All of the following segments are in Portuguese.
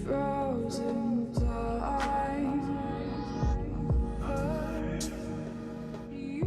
Frozen time. You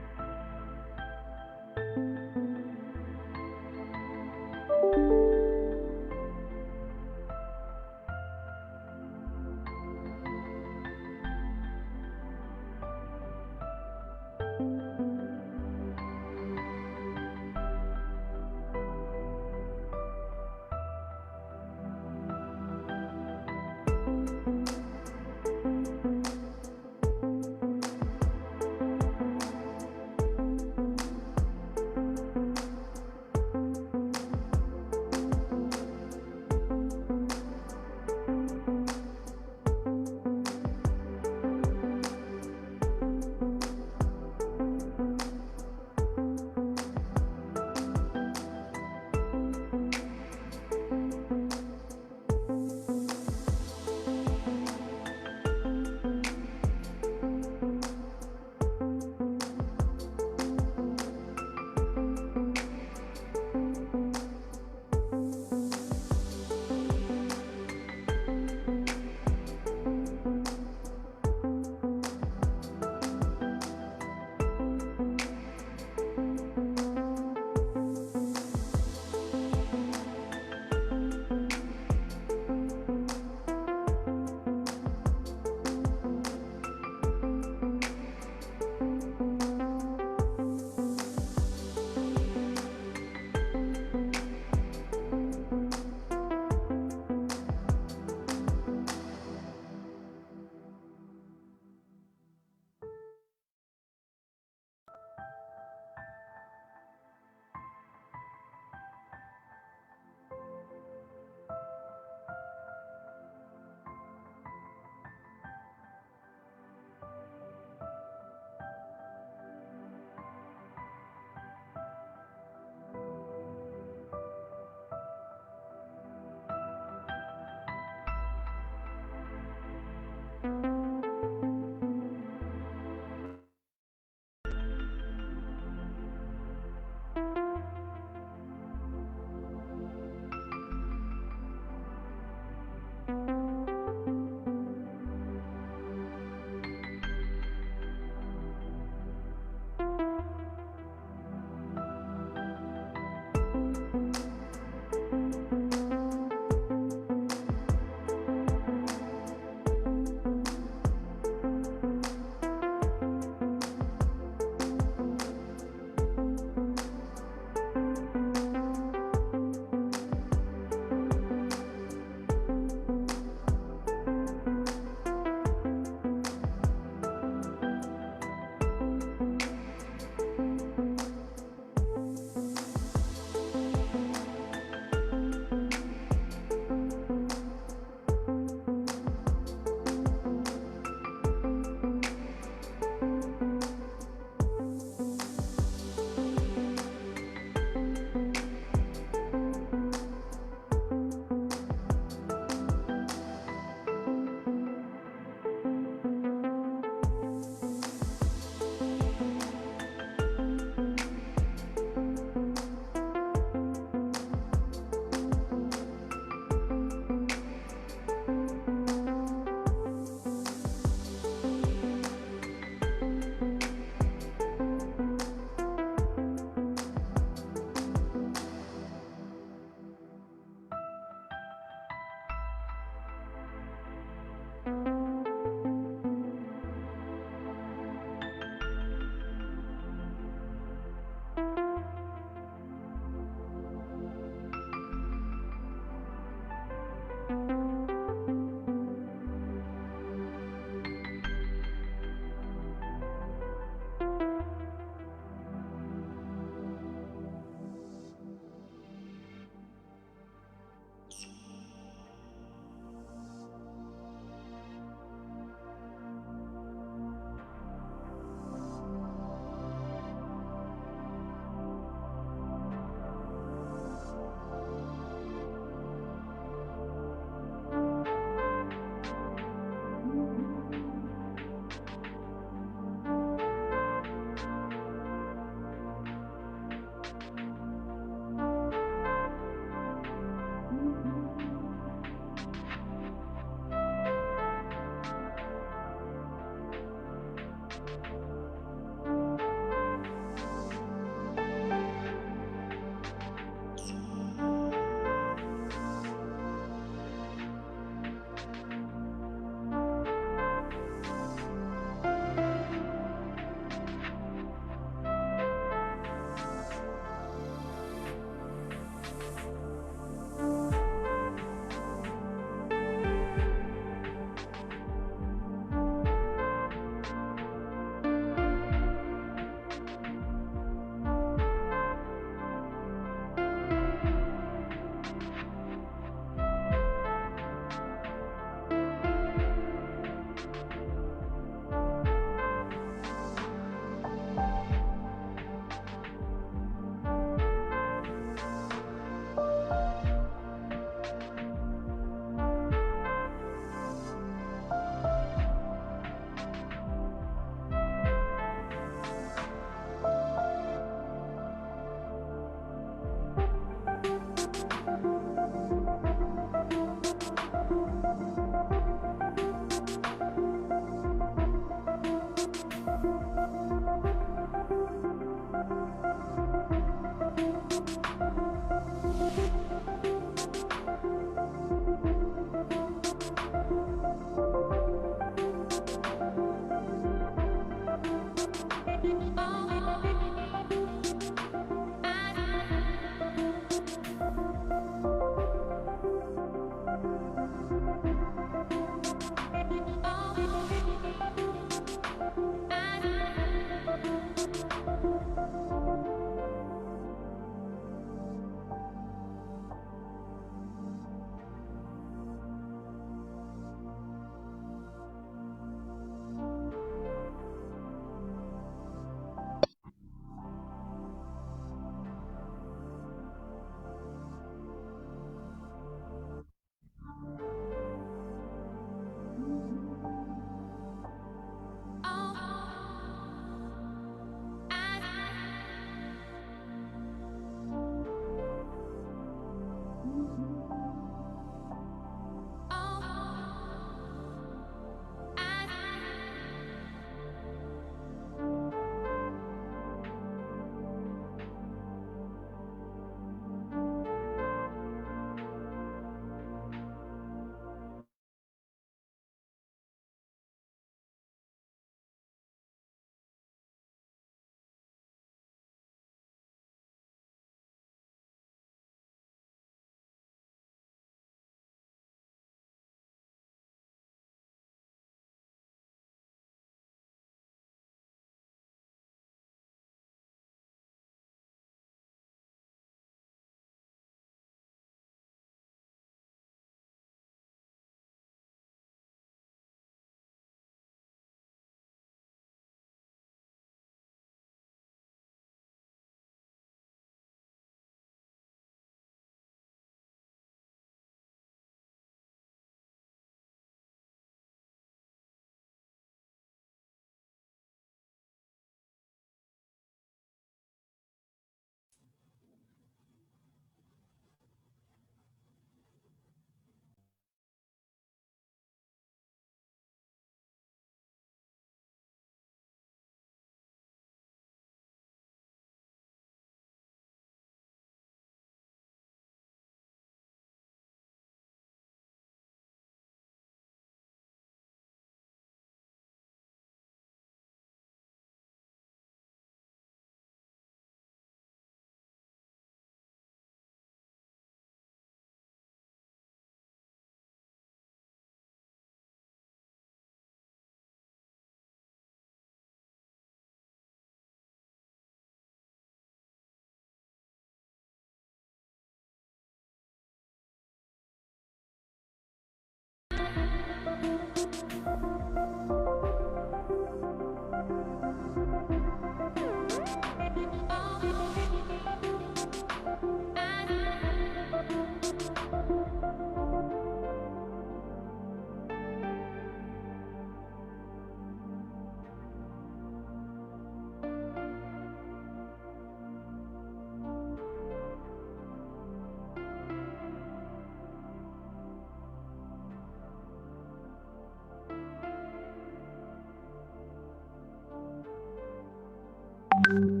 Bem,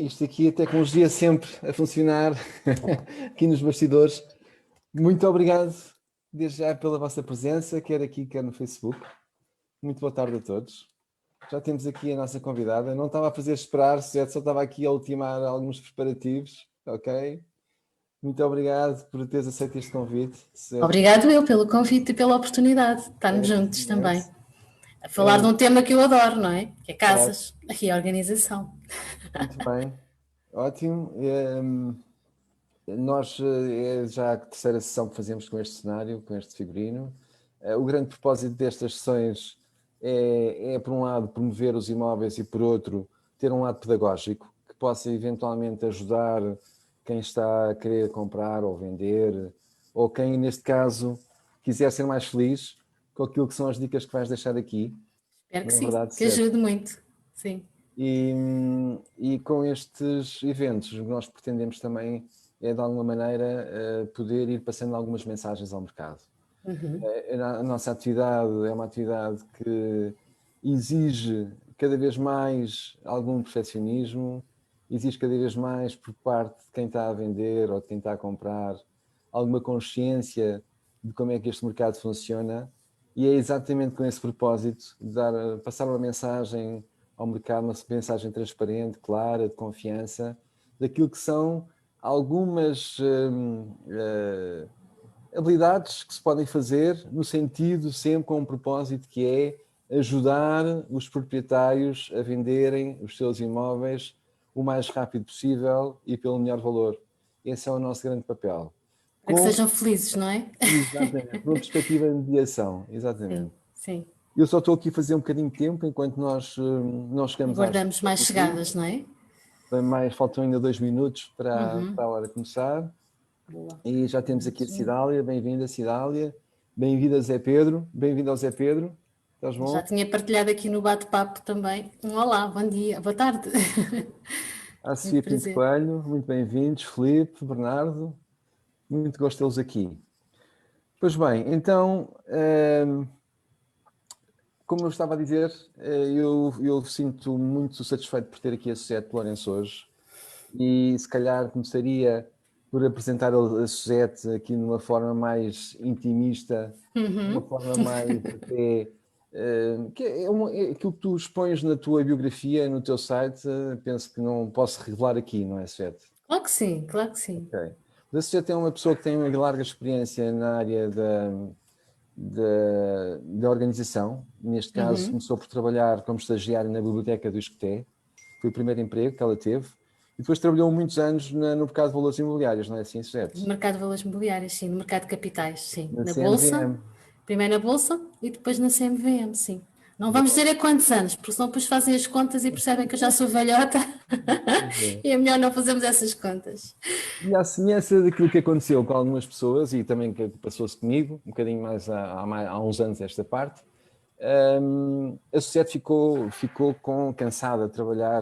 isto aqui, a tecnologia sempre a funcionar aqui nos bastidores. Muito obrigado desde já pela vossa presença, quer aqui, quer no Facebook. Muito boa tarde a todos. Já temos aqui a nossa convidada. Não estava a fazer esperar, só estava aqui a ultimar alguns preparativos, ok? Muito obrigado por teres aceito este convite. Obrigado eu pelo convite e pela oportunidade de estarmos juntos também. A falar de um tema que eu adoro, não é? Que é casas e a organização. Muito bem, ótimo. Nós é já a terceira sessão que fazemos com este cenário, com este figurino. O grande propósito destas sessões é, por um lado, promover os imóveis e, por outro, ter um lado pedagógico que possa eventualmente ajudar quem está a querer comprar ou vender, ou quem, neste caso, quiser ser mais feliz com aquilo que são as dicas que vais deixar aqui. Espero que sim, verdade, que ajude muito. Sim. E com estes eventos, nós pretendemos também de alguma maneira, poder ir passando algumas mensagens ao mercado. A nossa atividade é uma atividade que exige cada vez mais algum perfeccionismo, exige cada vez mais por parte de quem está a vender ou de quem está a comprar, alguma consciência de como é que este mercado funciona, e é exatamente com esse propósito de passar uma mensagem ao mercado, uma mensagem transparente, clara, de confiança, daquilo que são algumas habilidades que se podem fazer no sentido sempre com um propósito que é ajudar os proprietários a venderem os seus imóveis o mais rápido possível e pelo melhor valor. Esse é o nosso grande papel. Para que sejam felizes, não é? Exatamente, por uma perspectiva de mediação, exatamente. Sim. Eu só estou aqui a fazer um bocadinho de tempo enquanto nós chegamos Aguardamos mais chegadas, não é? Faltam ainda 2 minutos para a hora de começar. Boa. E já temos aqui a Cidália. Bem-vinda, Cidália. Bem-vinda, Zé Pedro. Bem-vindo ao Zé Pedro. Estás bom? Já tinha partilhado aqui no bate-papo também. Olá, bom dia, boa tarde. A Sofia Pinto Coelho, muito bem-vindos. Filipe, Bernardo, muito gosto de tê-los aqui. Pois bem, então, como eu estava a dizer, eu sinto muito satisfeito por ter aqui a Suzete Lourenço hoje, e se calhar começaria por apresentar a Suzete aqui numa forma mais intimista, uma forma mais até... que é aquilo que tu expões na tua biografia, no teu site, penso que não posso revelar aqui, não é, Suzete? Claro que sim, claro que sim. Ok. A Suzete é uma pessoa que tem uma larga experiência na área da organização. Neste caso, começou por trabalhar como estagiário na biblioteca do Isqueté. Foi o primeiro emprego que ela teve. E depois trabalhou muitos anos no mercado de valores imobiliários, não é assim, Suzete? No mercado de valores imobiliários, sim. No mercado de capitais, sim. Na Bolsa. Primeiro na Bolsa e depois na CMVM, sim. Não vamos dizer a quantos anos, porque senão depois fazem as contas e percebem que eu já sou velhota. E é melhor não fazermos essas contas. E à semelhança daquilo que aconteceu com algumas pessoas, e também que passou-se comigo, um bocadinho mais há uns anos esta parte, a sociedade ficou cansada de trabalhar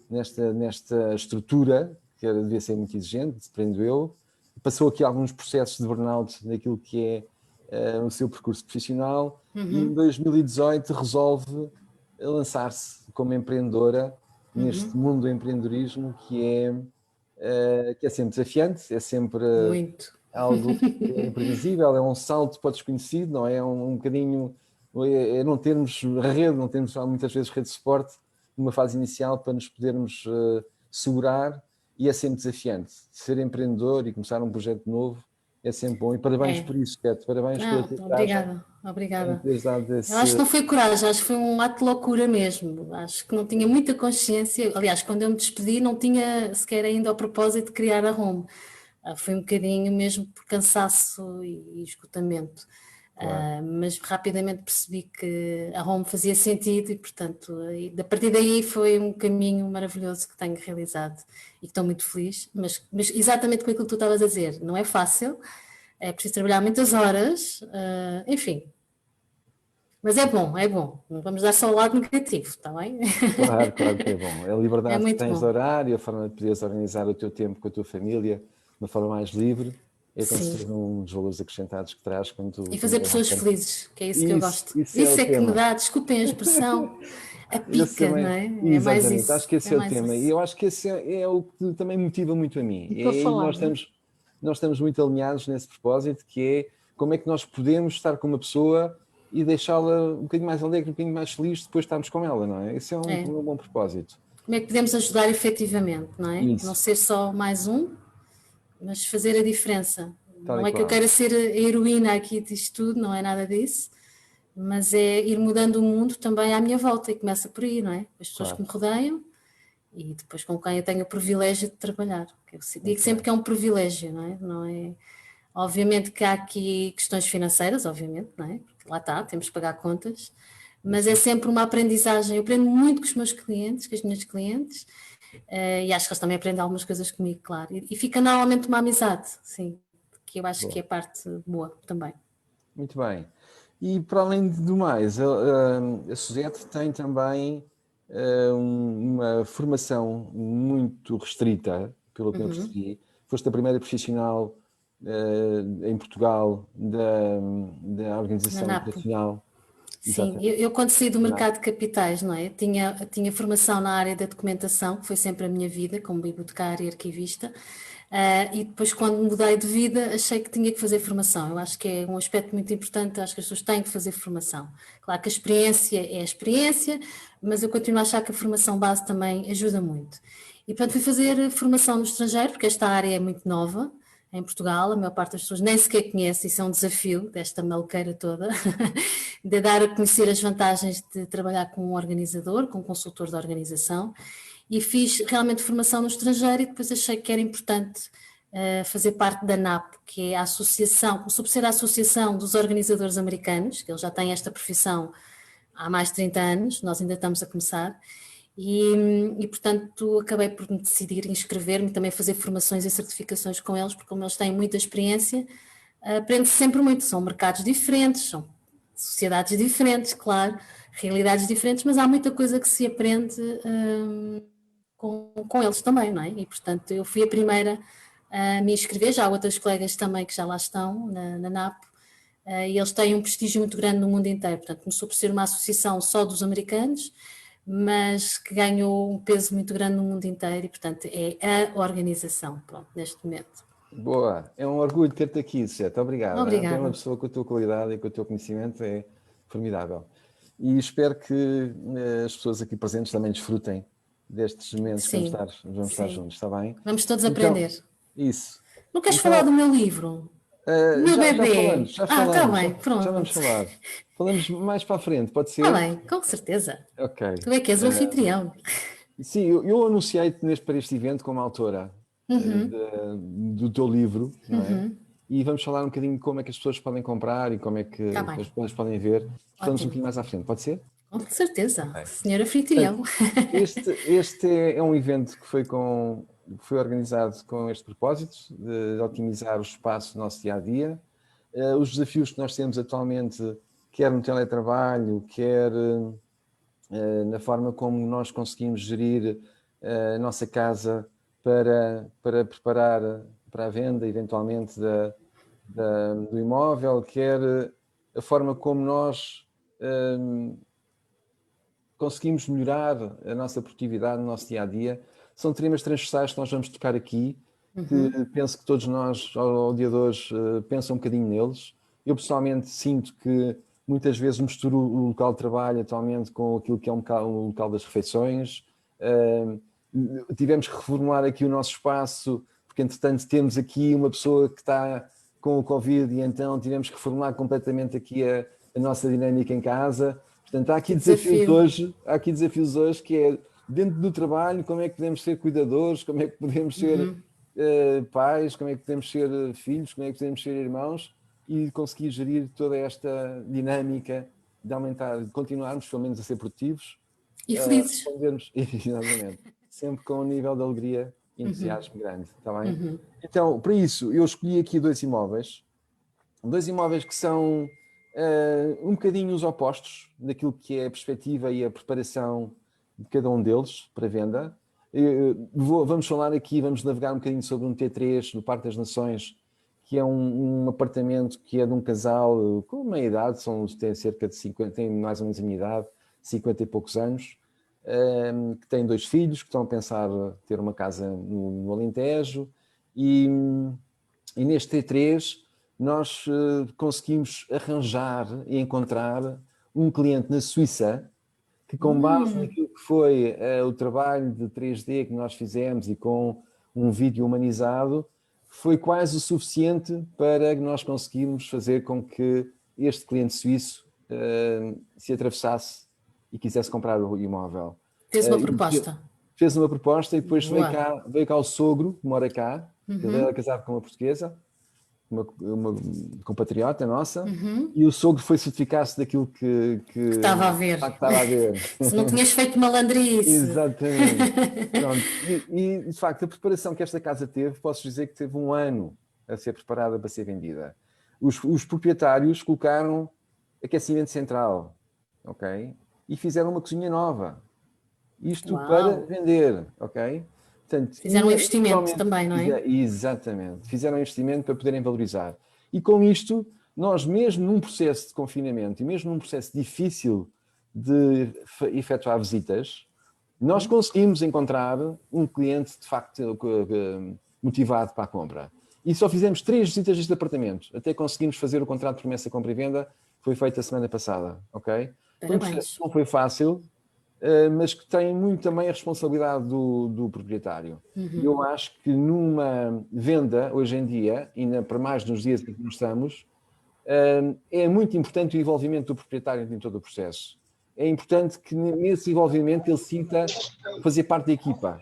nesta estrutura, que devia ser muito exigente, prendo eu, passou aqui alguns processos de burnout naquilo que é o seu percurso profissional, e em 2018 resolve lançar-se como empreendedora neste mundo do empreendedorismo que é sempre desafiante, é sempre algo que é imprevisível, é um salto para o desconhecido, não é? É um bocadinho, é não termos rede, não termos muitas vezes rede de suporte numa fase inicial para nos podermos segurar, e é sempre desafiante. Ser empreendedor e começar um projeto novo é sempre bom, e parabéns por isso, Beto, parabéns pela tua coragem. Obrigada. Eu acho que não foi coragem, acho que foi um ato de loucura mesmo. Acho que não tinha muita consciência. Aliás, quando eu me despedi, não tinha sequer ainda o propósito de criar a Home. Foi um bocadinho mesmo por cansaço e esgotamento. Claro. Mas rapidamente percebi que a Home fazia sentido e, portanto, a partir daí foi um caminho maravilhoso que tenho realizado e que estou muito feliz. Mas exatamente com aquilo que tu estavas a dizer, não é fácil. é preciso trabalhar muitas horas, enfim. Mas é bom, é bom. Não vamos dar só o lado negativo, está bem? Claro, claro que é bom. A É liberdade que muito tens de bom. horário, a forma de poderes organizar o teu tempo com a tua família de uma forma mais livre, é com Sim. certeza um dos valores acrescentados que traz E quando fazer vais pessoas avançando. felizes, que é isso que eu gosto. Isso é o Isso é que me tema. dá, desculpem a expressão, a Esse pica, não também, é? É mais exatamente, acho isso. que esse É é o mais tema. E isso. eu acho que esse é o que também motiva muito a mim. E E para aí falar, não é? nós estamos muito alinhados nesse propósito, que é como é que nós podemos estar com uma pessoa e deixá-la um bocadinho mais alegre, um bocadinho mais feliz depois de estarmos com ela, não é? Esse é um É. bom propósito. Como é que podemos ajudar efetivamente, não é? Não Isso, ser só mais um, mas fazer a diferença. tal Não e é que eu qual. queira ser a heroína aqui disto tudo, não é nada disso, mas é ir mudando o mundo também à minha volta e começa por aí, não é? As pessoas que Claro, me rodeiam e depois com quem eu tenho o privilégio de trabalhar. Eu digo muito sempre bem. que é um privilégio, não é? Não é... Obviamente que há aqui questões financeiras, obviamente, não é? Porque lá está, temos que pagar contas, mas é Isso, sempre uma aprendizagem. Eu aprendo muito com os meus clientes, com as minhas clientes, e acho que eles também aprendem algumas coisas comigo, claro. E fica normalmente uma amizade, sim, que eu acho que bom, é parte boa também. muito bem. E para além do mais, a Suzete tem também uma formação muito restrita, pelo que eu percebi. Foste a primeira profissional em Portugal da Na Organização NAP. Internacional, Sim, exatamente, eu quando saí do da NAP. mercado de capitais, não é? Tinha formação na área da documentação, que foi sempre a minha vida, como bibliotecária e arquivista, e depois quando mudei de vida achei que tinha que fazer formação. Eu acho que é um aspecto muito importante, acho que as pessoas têm que fazer formação. Claro que a experiência é a experiência, mas eu continuo a achar que a formação base também ajuda muito. E portanto fui fazer formação no estrangeiro, porque esta área é muito nova, em Portugal, a maior parte das pessoas nem sequer conhece, isso é um desafio desta maluqueira toda, de dar a conhecer as vantagens de trabalhar com um organizador, com um consultor de organização, e fiz realmente formação no estrangeiro e depois achei que era importante fazer parte da NAP, que é a associação, começou por ser a Associação dos Organizadores Americanos, que eles já têm esta profissão há mais de 30 anos, nós ainda estamos a começar, portanto acabei por me decidir inscrever-me, também fazer formações e certificações com eles, porque como eles têm muita experiência, aprende-se sempre muito, são mercados diferentes, são sociedades diferentes, claro, realidades diferentes, mas há muita coisa que se aprende com eles também, não é? E portanto eu fui a primeira a me inscrever, já há outras colegas também que já lá estão na NAP, e eles têm um prestígio muito grande no mundo inteiro, portanto começou por ser uma associação só dos americanos, mas que ganhou um peso muito grande no mundo inteiro e portanto é a organização, pronto, neste momento. Boa, é um orgulho ter-te aqui, Sete. Obrigado. Tem uma Obrigada. pessoa com a tua qualidade e com o teu conhecimento é formidável. E espero que as pessoas aqui presentes também desfrutem destes momentos que Sim, vamos estar sim. juntos, está bem? Vamos todos Então, aprender. isso. Não queres falar do Então, meu livro? Do meu já falamos, bebê? Está bem, já vamos pronto. falar. Falamos mais para a frente, pode Está ser? bem, com certeza. Ok. Tu é que és o anfitrião. Sim, eu anunciei-te para este evento como autora do teu livro, não é? E vamos falar um bocadinho de como é que as pessoas podem comprar e como é que Está bem, as pessoas podem ver. Falamos um ótimo. bocadinho mais à frente, pode ser? Com certeza, Ok. senhor Portanto, anfitrião. este é um evento que foi organizado com este propósito de otimizar o espaço do nosso dia a dia. Os desafios que nós temos atualmente, quer no teletrabalho, quer na forma como nós conseguimos gerir a nossa casa para preparar para a venda, eventualmente, do imóvel, quer a forma como nós conseguimos melhorar a nossa produtividade no nosso dia-a-dia. São temas transversais que nós vamos tocar aqui, que penso que todos nós, ao dia de hoje, pensam um bocadinho neles. Eu, pessoalmente, sinto que muitas vezes misturo o local de trabalho atualmente com aquilo que é o local das refeições. Tivemos que reformular aqui o nosso espaço, porque, entretanto, temos aqui uma pessoa que está com o Covid e então tivemos que reformular completamente aqui a nossa dinâmica em casa. Portanto, Que desafio. há aqui desafios hoje que é, dentro do trabalho, como é que podemos ser cuidadores, como é que podemos ser pais, como é que podemos ser filhos, como é que podemos ser irmãos e conseguir gerir toda esta dinâmica de aumentar, de continuarmos pelo menos a ser produtivos, E felizes. respondermos, exatamente, sempre com um nível de alegria e entusiasmo grande, está bem? Então, para isso, eu escolhi aqui dois imóveis Dois imóveis que são um bocadinho os opostos daquilo que é a perspectiva e a preparação de cada um deles para venda. Vamos falar aqui, vamos navegar um bocadinho sobre um T3 do Parque das Nações, que é um apartamento que é de um casal com meia idade, tem cerca de 50, tem mais ou menos a minha idade, 50 e poucos anos, que têm 2 filhos, que estão a pensar ter uma casa no Alentejo, e neste T3 nós conseguimos arranjar e encontrar um cliente na Suíça que, com base naquilo que foi o trabalho de 3D que nós fizemos e com um vídeo humanizado, foi quase o suficiente para nós conseguirmos fazer com que este cliente suíço se atravessasse e quisesse comprar o imóvel. Fez uma proposta. Fez uma proposta e depois veio cá o sogro, que mora cá, ele era casado com uma portuguesa, uma compatriota nossa, e o sogro foi certificar-se daquilo que estava a ver. Se não tinhas feito malandrice. Exatamente. Pronto. E, de facto, a preparação que esta casa teve, posso dizer que teve 1 ano a ser preparada para ser vendida. Os proprietários colocaram aquecimento central, ok? E fizeram uma cozinha nova. Isto para vender, ok? Portanto, fizeram um investimento também, não é? Exatamente. Fizeram um investimento para poderem valorizar. E com isto, nós mesmo num processo de confinamento e mesmo num processo difícil de efetuar visitas, nós conseguimos encontrar um cliente de facto motivado para a compra. E só fizemos 3 visitas deste apartamento, até conseguimos fazer o contrato de promessa compra e venda, que foi feito a semana passada, ok? Foi um processo que não foi fácil, mas que tem muito também a responsabilidade do proprietário. E eu acho que numa venda, hoje em dia, ainda para mais nos dias em que nós estamos, é muito importante o envolvimento do proprietário em todo o processo. É importante que nesse envolvimento ele sinta fazer parte da equipa.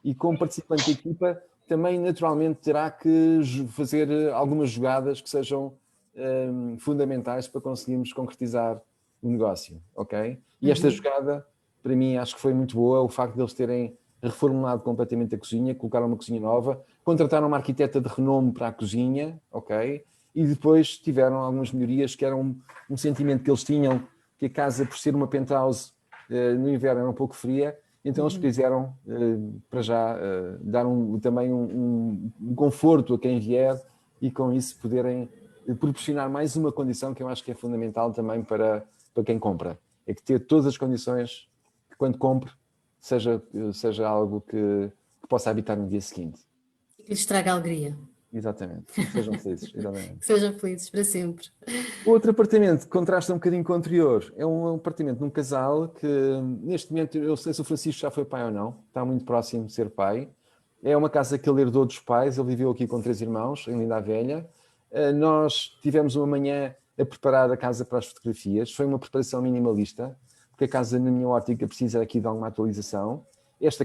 E como participante da equipa, também naturalmente terá que fazer algumas jogadas que sejam fundamentais para conseguirmos concretizar o negócio, ok? E esta jogada, para mim, acho que foi muito boa, o facto de eles terem reformulado completamente a cozinha, colocaram uma cozinha nova, contrataram uma arquiteta de renome para a cozinha, ok? E depois tiveram algumas melhorias que eram um sentimento que eles tinham, que a casa, por ser uma penthouse, no inverno era um pouco fria, então eles quiseram, para já, dar também um conforto a quem vier e com isso poderem proporcionar mais uma condição que eu acho que é fundamental também para quem compra. É que ter todas as condições que quando compre seja algo que possa habitar no dia seguinte. E que lhes traga alegria. Exatamente. Que sejam felizes. Exatamente. Que sejam felizes para sempre. O outro apartamento que contrasta um bocadinho com o anterior é um apartamento de um casal que, neste momento, eu não sei se o Francisco já foi pai ou não, está muito próximo de ser pai. É uma casa que ele herdou dos pais, ele viveu aqui com 3 irmãos, em Linda a Velha. Nós tivemos uma manhã a preparar a casa para as fotografias, foi uma preparação minimalista, porque a casa, na minha ótica, precisa aqui de alguma atualização. Este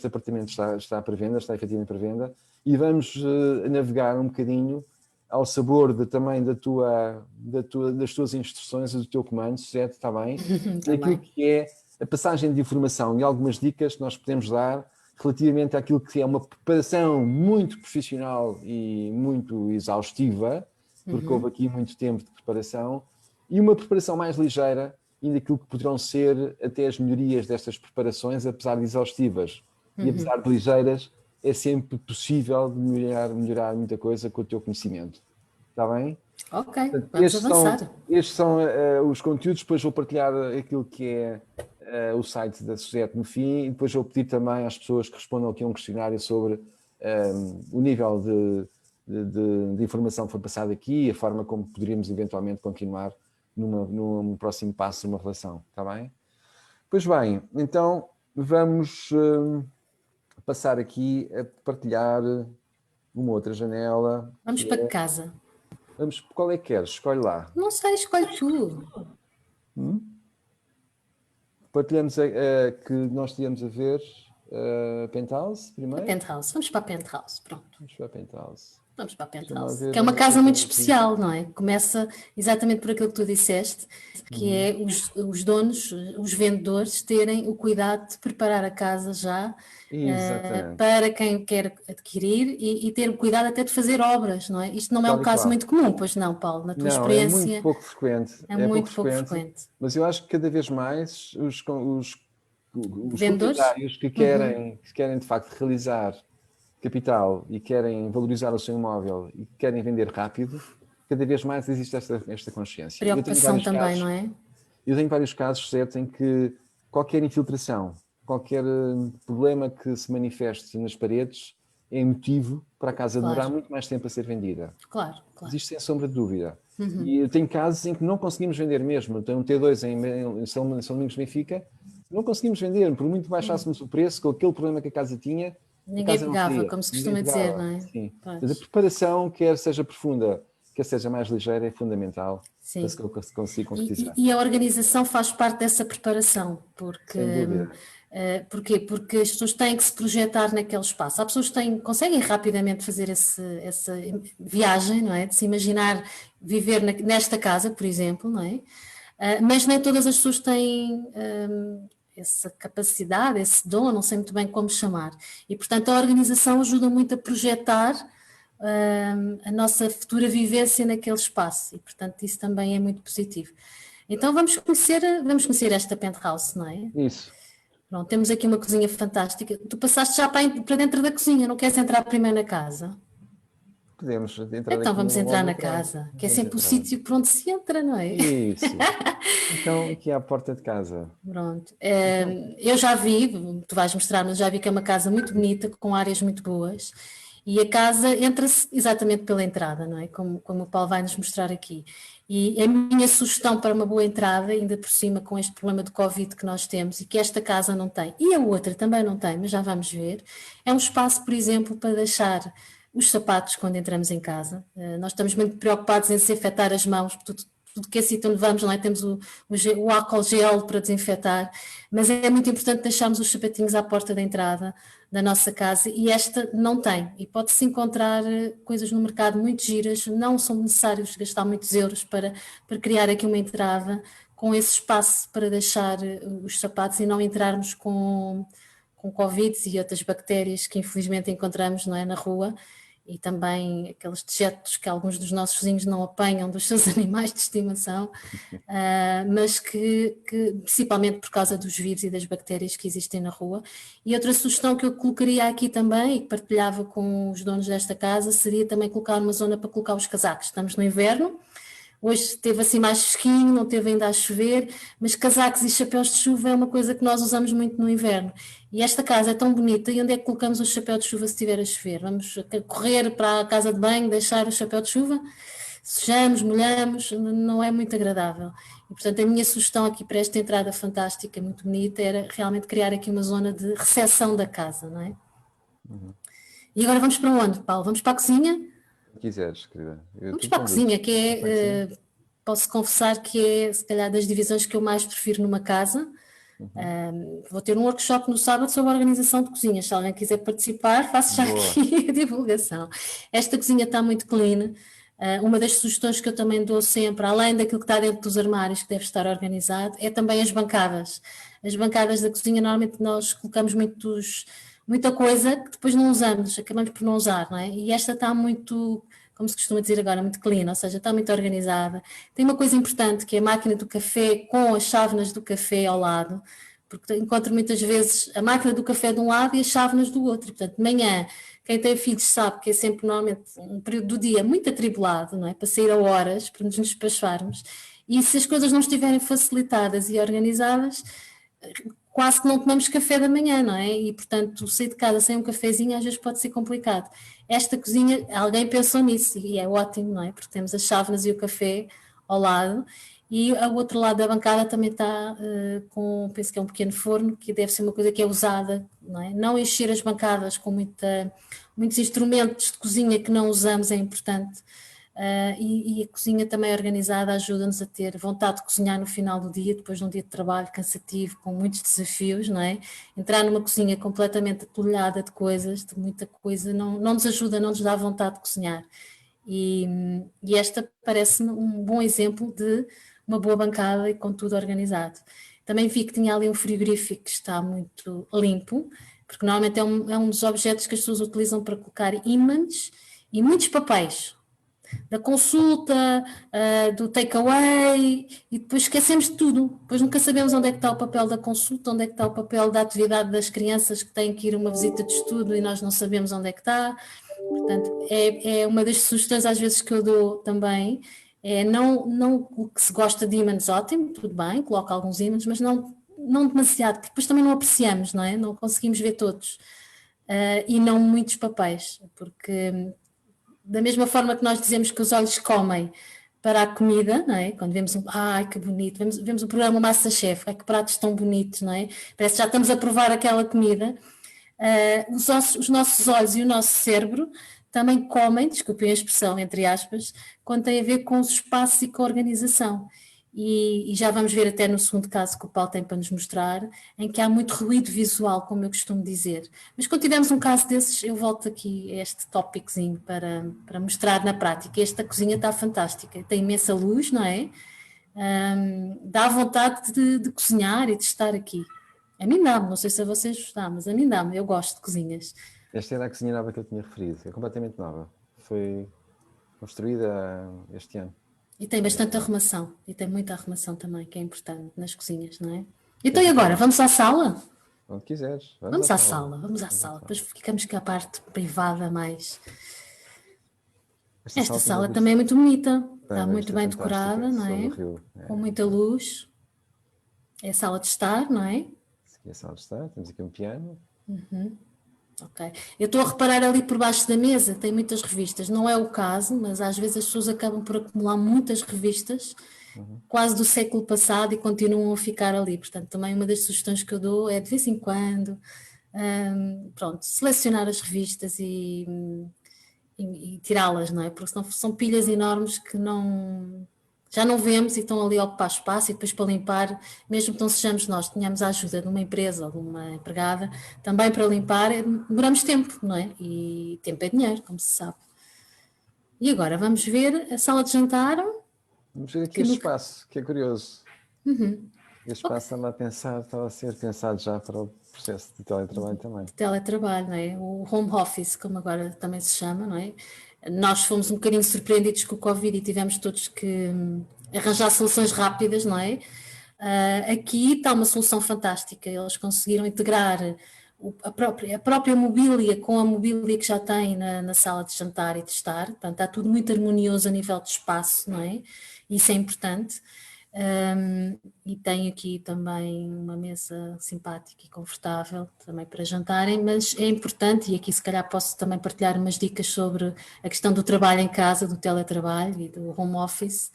apartamento está para venda, está efetivamente para venda, e vamos navegar um bocadinho ao sabor também das tuas instruções e do teu comando, certo? Está bem? Daquilo que é a passagem de informação e algumas dicas que nós podemos dar relativamente àquilo que é uma preparação muito profissional e muito exaustiva, porque houve aqui muito tempo de preparação, e uma preparação mais ligeira e daquilo que poderão ser até as melhorias destas preparações, apesar de exaustivas e apesar de ligeiras, é sempre possível melhorar muita coisa com o teu conhecimento. Está bem? Ok, vamos avançar. Estes são os conteúdos, depois vou partilhar aquilo que é o site da Suzete no fim, e depois vou pedir também às pessoas que respondam aqui a um questionário sobre o nível de informação que foi passada aqui e a forma como poderíamos eventualmente continuar num próximo passo numa relação, está bem? Pois bem, então vamos passar aqui a partilhar uma outra janela. Vamos para casa. Qual é que queres? Escolhe lá. Não sei, escolhe tu. Partilhamos que nós estivemos a ver a Penthouse primeiro. A Penthouse, vamos para a Penthouse, pronto. Vamos para a Penthouse. Vamos para a penthouse, que é uma casa muito especial, não é? Começa exatamente por aquilo que tu disseste, que é os donos, os vendedores, terem o cuidado de preparar a casa já para quem quer adquirir e ter o cuidado até de fazer obras, não é? Isto não é um caso muito comum, pois não, Paulo? Na tua experiência? É muito pouco frequente. É muito pouco frequente. Mas eu acho que cada vez mais os vendedores proprietários que querem de facto realizar capital e querem valorizar o seu imóvel e querem vender rápido, cada vez mais existe esta consciência. Preocupação também, não é? Eu tenho vários casos, certo, em que qualquer infiltração, qualquer problema que se manifeste nas paredes é motivo para a casa demorar muito mais tempo a ser vendida. Claro. Existe sem sombra de dúvida. E eu tenho casos em que não conseguimos vender mesmo. Eu tenho um T2 em São Domingos de Benfica, não conseguimos vender, por muito baixássemos o preço, com aquele problema que a casa tinha. Ninguém pegava, como se costuma dizer, não é? Sim. Mas a preparação, quer seja profunda, quer seja mais ligeira, é fundamental para que se consiga concretizar. E a organização faz parte dessa preparação, porque... Sem dúvida. Porquê? Porque as pessoas têm que se projetar naquele espaço. Há pessoas que conseguem rapidamente fazer essa viagem, não é? De se imaginar viver nesta casa, por exemplo, não é? Mas nem todas as pessoas têm essa capacidade, esse dom, não sei muito bem como chamar. E, portanto, a organização ajuda muito a projetar a nossa futura vivência naquele espaço. E, portanto, isso também é muito positivo. Então, vamos conhecer esta penthouse, não é? Isso. Pronto, temos aqui uma cozinha fantástica. Tu passaste já para dentro da cozinha, não queres entrar primeiro na casa? Podemos entrar. Então vamos entrar na casa, que é sempre o sítio por onde se entra, não é? Isso. Então, aqui é a porta de casa. Pronto. Eu já vi, tu vais mostrar, mas já vi que é uma casa muito bonita, com áreas muito boas. E a casa entra-se exatamente pela entrada, não é? Como o Paulo vai nos mostrar aqui. E a minha sugestão para uma boa entrada, ainda por cima com este problema de Covid que nós temos e que esta casa não tem, e a outra também não tem, mas já vamos ver, é um espaço, por exemplo, para deixar os sapatos quando entramos em casa. Nós estamos muito preocupados em desinfetar as mãos, tudo que é sítio onde vamos, não é? Temos o álcool gel para desinfetar, mas é muito importante deixarmos os sapatinhos à porta da entrada da nossa casa e esta não tem. E pode-se encontrar coisas no mercado muito giras, não são necessários gastar muitos euros para criar aqui uma entrada com esse espaço para deixar os sapatos e não entrarmos com Covid e outras bactérias que infelizmente encontramos, não é, na rua. E também aqueles dejetos que alguns dos nossos vizinhos não apanham dos seus animais de estimação, mas que principalmente por causa dos vírus e das bactérias que existem na rua. E outra sugestão que eu colocaria aqui também, e que partilhava com os donos desta casa, seria também colocar uma zona para colocar os casacos. Estamos no inverno, hoje esteve assim mais fresquinho, não teve ainda a chover, mas casacos e chapéus de chuva é uma coisa que nós usamos muito no inverno. E esta casa é tão bonita, e onde é que colocamos o chapéu de chuva se estiver a chover? Vamos correr para a casa de banho, deixar o chapéu de chuva? Sujamos, molhamos, não é muito agradável. E, portanto, a minha sugestão aqui para esta entrada fantástica, muito bonita, era realmente criar aqui uma zona de recepção da casa, não é? E agora vamos para onde, Paulo? Vamos para a cozinha? Quiseres, querida. Vamos para a cozinha, que é, posso confessar que é, se calhar, das divisões que eu mais prefiro numa casa. Vou ter um workshop no sábado sobre a organização de cozinhas. Se alguém quiser participar, faço já aqui a divulgação. Esta cozinha está muito clean. Uma das sugestões que eu também dou sempre, além daquilo que está dentro dos armários, que deve estar organizado, é também as bancadas. As bancadas da cozinha, normalmente nós colocamos muita coisa que depois não usamos, acabamos por não usar, não é? E esta está muito, como se costuma dizer agora, muito clean, ou seja, está muito organizada. Tem uma coisa importante, que é a máquina do café com as chávenas do café ao lado, porque encontro muitas vezes a máquina do café de um lado e as chávenas do outro. E, portanto, de manhã, quem tem filhos sabe que é sempre normalmente um período do dia muito atribulado, não é? Para sair a horas, para nos despacharmos. E se as coisas não estiverem facilitadas e organizadas, quase que não tomamos café da manhã, não é? E, portanto, sair de casa sem um cafezinho às vezes pode ser complicado. Esta cozinha, alguém pensou nisso e é ótimo, não é? Porque temos as chávenas e o café ao lado e ao outro lado da bancada também está penso que é um pequeno forno, que deve ser uma coisa que é usada, não é? Não encher as bancadas com muitos instrumentos de cozinha que não usamos é importante. e a cozinha também organizada ajuda-nos a ter vontade de cozinhar no final do dia, depois de um dia de trabalho cansativo, com muitos desafios, não é? Entrar numa cozinha completamente atulhada de coisas, de muita coisa, não nos ajuda, não nos dá vontade de cozinhar. E esta parece-me um bom exemplo de uma boa bancada e com tudo organizado. Também vi que tinha ali um frigorífico que está muito limpo, porque normalmente é um dos objetos que as pessoas utilizam para colocar ímãs e muitos papéis, da consulta, do takeaway, e depois esquecemos de tudo. Depois nunca sabemos onde é que está o papel da consulta, onde é que está o papel da atividade das crianças que têm que ir a uma visita de estudo e nós não sabemos onde é que está. Portanto, é uma das sugestões às vezes que eu dou também, é não o que se gosta de ímãs, ótimo, tudo bem, coloca alguns ímãs, mas não demasiado, porque depois também não apreciamos, não é? Não conseguimos ver todos. E não muitos papéis, porque da mesma forma que nós dizemos que os olhos comem para a comida, não é? Quando vemos ai que bonito, vemos o programa MasterChef, ai que pratos tão bonitos, não é? Parece que já estamos a provar aquela comida. Os nossos olhos e o nosso cérebro também comem, desculpem a expressão, entre aspas, quando tem a ver com os espaços e com a organização. E já vamos ver até no segundo caso que o Paulo tem para nos mostrar, em que há muito ruído visual, como eu costumo dizer. Mas quando tivermos um caso desses, eu volto aqui a este tópicozinho para mostrar na prática. Esta cozinha está fantástica, tem imensa luz, não é? Dá vontade de cozinhar e de estar aqui. A mim dá-me, não sei se a vocês gostam, mas a mim dá-me, eu gosto de cozinhas. Esta era a cozinha nova que eu tinha referido, é completamente nova. Foi construída este ano. E tem bastante arrumação, e tem muita arrumação também, que é importante nas cozinhas, não é? Então e agora, vamos à sala? Onde quiseres. Vamos à sala, depois ficamos com a parte privada mais... Esta sala também é muito bonita, está muito bem decorada, não é? Com muita luz. É a sala de estar, não é? Aqui é a sala de estar, temos aqui um piano. Ok. Eu estou a reparar ali por baixo da mesa, tem muitas revistas. Não é o caso, mas às vezes as pessoas acabam por acumular muitas revistas, quase do século passado, e continuam a ficar ali. Portanto, também uma das sugestões que eu dou é de vez em quando, pronto, selecionar as revistas e tirá-las, não é? Porque senão são pilhas enormes que já não vemos e estão ali a ocupar espaço, e depois para limpar, mesmo que não sejamos nós, tenhamos a ajuda de uma empresa ou de uma empregada, também para limpar, demoramos tempo, não é? E tempo é dinheiro, como se sabe. E agora vamos ver a sala de jantar. Vamos ver aqui este espaço, que é curioso. Este espaço estava a ser pensado já para o processo de teletrabalho também. De teletrabalho, não é? O home office, como agora também se chama, não é? Nós fomos um bocadinho surpreendidos com o Covid e tivemos todos que arranjar soluções rápidas, não é? Aqui está uma solução fantástica, eles conseguiram integrar a própria mobília com a mobília que já tem na sala de jantar e de estar, portanto está tudo muito harmonioso a nível de espaço, não é? Isso é importante. E tem aqui também uma mesa simpática e confortável também para jantarem, mas é importante, e aqui se calhar posso também partilhar umas dicas sobre a questão do trabalho em casa, do teletrabalho e do home office,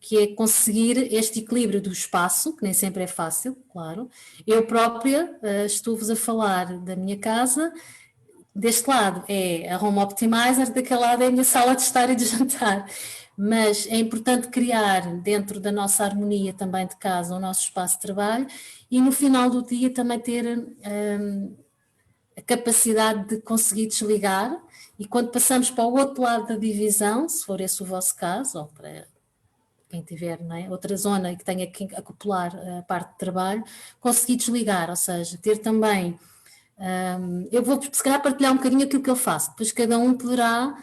que é conseguir este equilíbrio do espaço, que nem sempre é fácil, claro. Eu própria estou-vos a falar da minha casa. Deste lado é a Home Optimizer, daquele lado é a minha sala de estar e de jantar. Mas é importante criar dentro da nossa harmonia também de casa o nosso espaço de trabalho e no final do dia também ter a capacidade de conseguir desligar, e quando passamos para o outro lado da divisão, se for esse o vosso caso, ou para quem tiver, não é, outra zona e que tenha que acoplar a parte de trabalho, conseguir desligar, ou seja, ter também... eu vou se calhar partilhar um bocadinho aquilo que eu faço, depois cada um poderá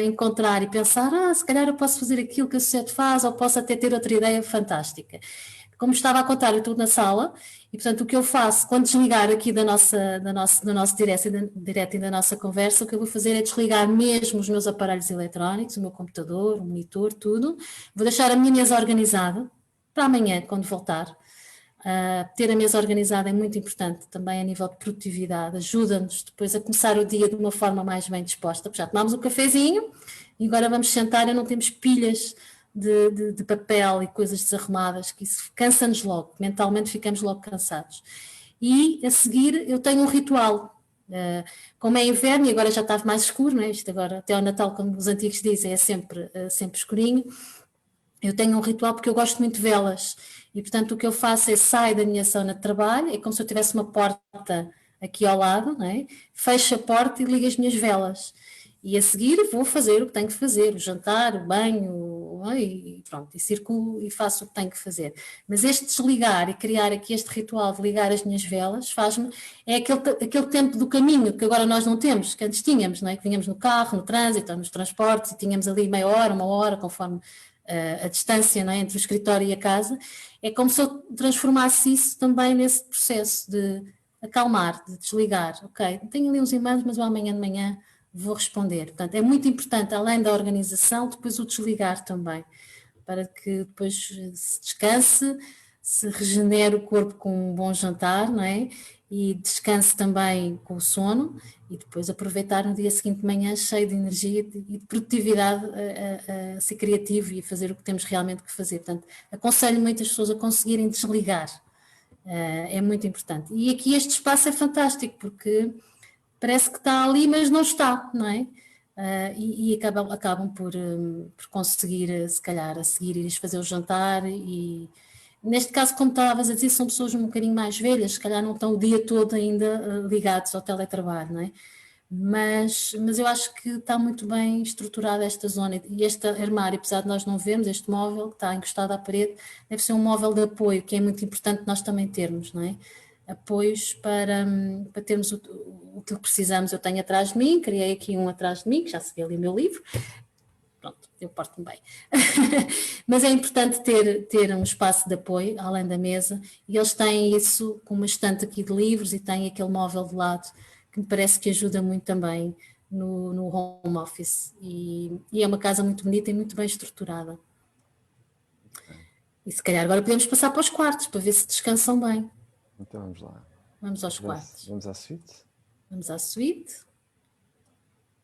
encontrar e pensar, se calhar eu posso fazer aquilo que a sociedade faz, ou posso até ter outra ideia fantástica. Como estava a contar, eu estou na sala e, portanto, o que eu faço quando desligar aqui do nosso direto e da nossa conversa, o que eu vou fazer é desligar mesmo os meus aparelhos eletrónicos, o meu computador, o monitor, tudo. Vou deixar a minha mesa organizada para amanhã, quando voltar. Ter a mesa organizada é muito importante também a nível de produtividade, ajuda-nos depois a começar o dia de uma forma mais bem disposta, porque já tomámos um cafezinho e agora vamos sentar e não temos pilhas de papel e coisas desarrumadas, que isso cansa-nos logo, mentalmente ficamos logo cansados. E a seguir eu tenho um ritual, Como é inverno e agora já está mais escuro, não é? Isto agora, até ao Natal, como os antigos dizem, é sempre escurinho. Eu tenho um ritual porque eu gosto muito de velas e, portanto, o que eu faço é sair da minha zona de trabalho, é como se eu tivesse uma porta aqui ao lado, não é? Fecho a porta e ligo as minhas velas. E a seguir vou fazer o que tenho que fazer, o jantar, o banho, e pronto, e circulo e faço o que tenho que fazer. Mas este desligar e criar aqui este ritual de ligar as minhas velas faz-me, é aquele tempo do caminho que agora nós não temos, que antes tínhamos, não é? Que vinhamos no carro, no trânsito, ou nos transportes e tínhamos ali meia hora, uma hora, conforme a distância, não é? Entre o escritório e a casa. É como se eu transformasse isso também nesse processo de acalmar, de desligar. Ok, tenho ali uns e-mails, mas eu amanhã de manhã vou responder. Portanto, é muito importante, além da organização, depois o desligar também, para que depois se descanse, se regenere o corpo com um bom jantar, não é? E descanse também com o sono e depois aproveitar no dia seguinte de manhã cheio de energia e de produtividade a ser criativo e a fazer o que temos realmente que fazer. Portanto, aconselho muitas pessoas a conseguirem desligar. É muito importante. E aqui este espaço é fantástico porque parece que está ali, mas não está, não é? E acabam por conseguir, se calhar, a seguir ires fazer o jantar e neste caso, como estavas a dizer, são pessoas um bocadinho mais velhas, se calhar não estão o dia todo ainda ligados ao teletrabalho, não é? Mas eu acho que está muito bem estruturada esta zona e este armário, apesar de nós não vermos, este móvel que está encostado à parede, deve ser um móvel de apoio, que é muito importante nós também termos, não é? Apoios para termos o que precisamos. Eu tenho atrás de mim, criei aqui um atrás de mim, que já se vê ali o meu livro. Pronto, eu porto-me bem. Mas é importante ter um espaço de apoio, além da mesa, e eles têm isso com uma estante aqui de livros e têm aquele móvel de lado, que me parece que ajuda muito também no home office. E é uma casa muito bonita e muito bem estruturada. E se calhar agora podemos passar para os quartos, para ver se descansam bem. Então vamos lá. Vamos aos quartos. Vamos à suíte. Vamos à suíte.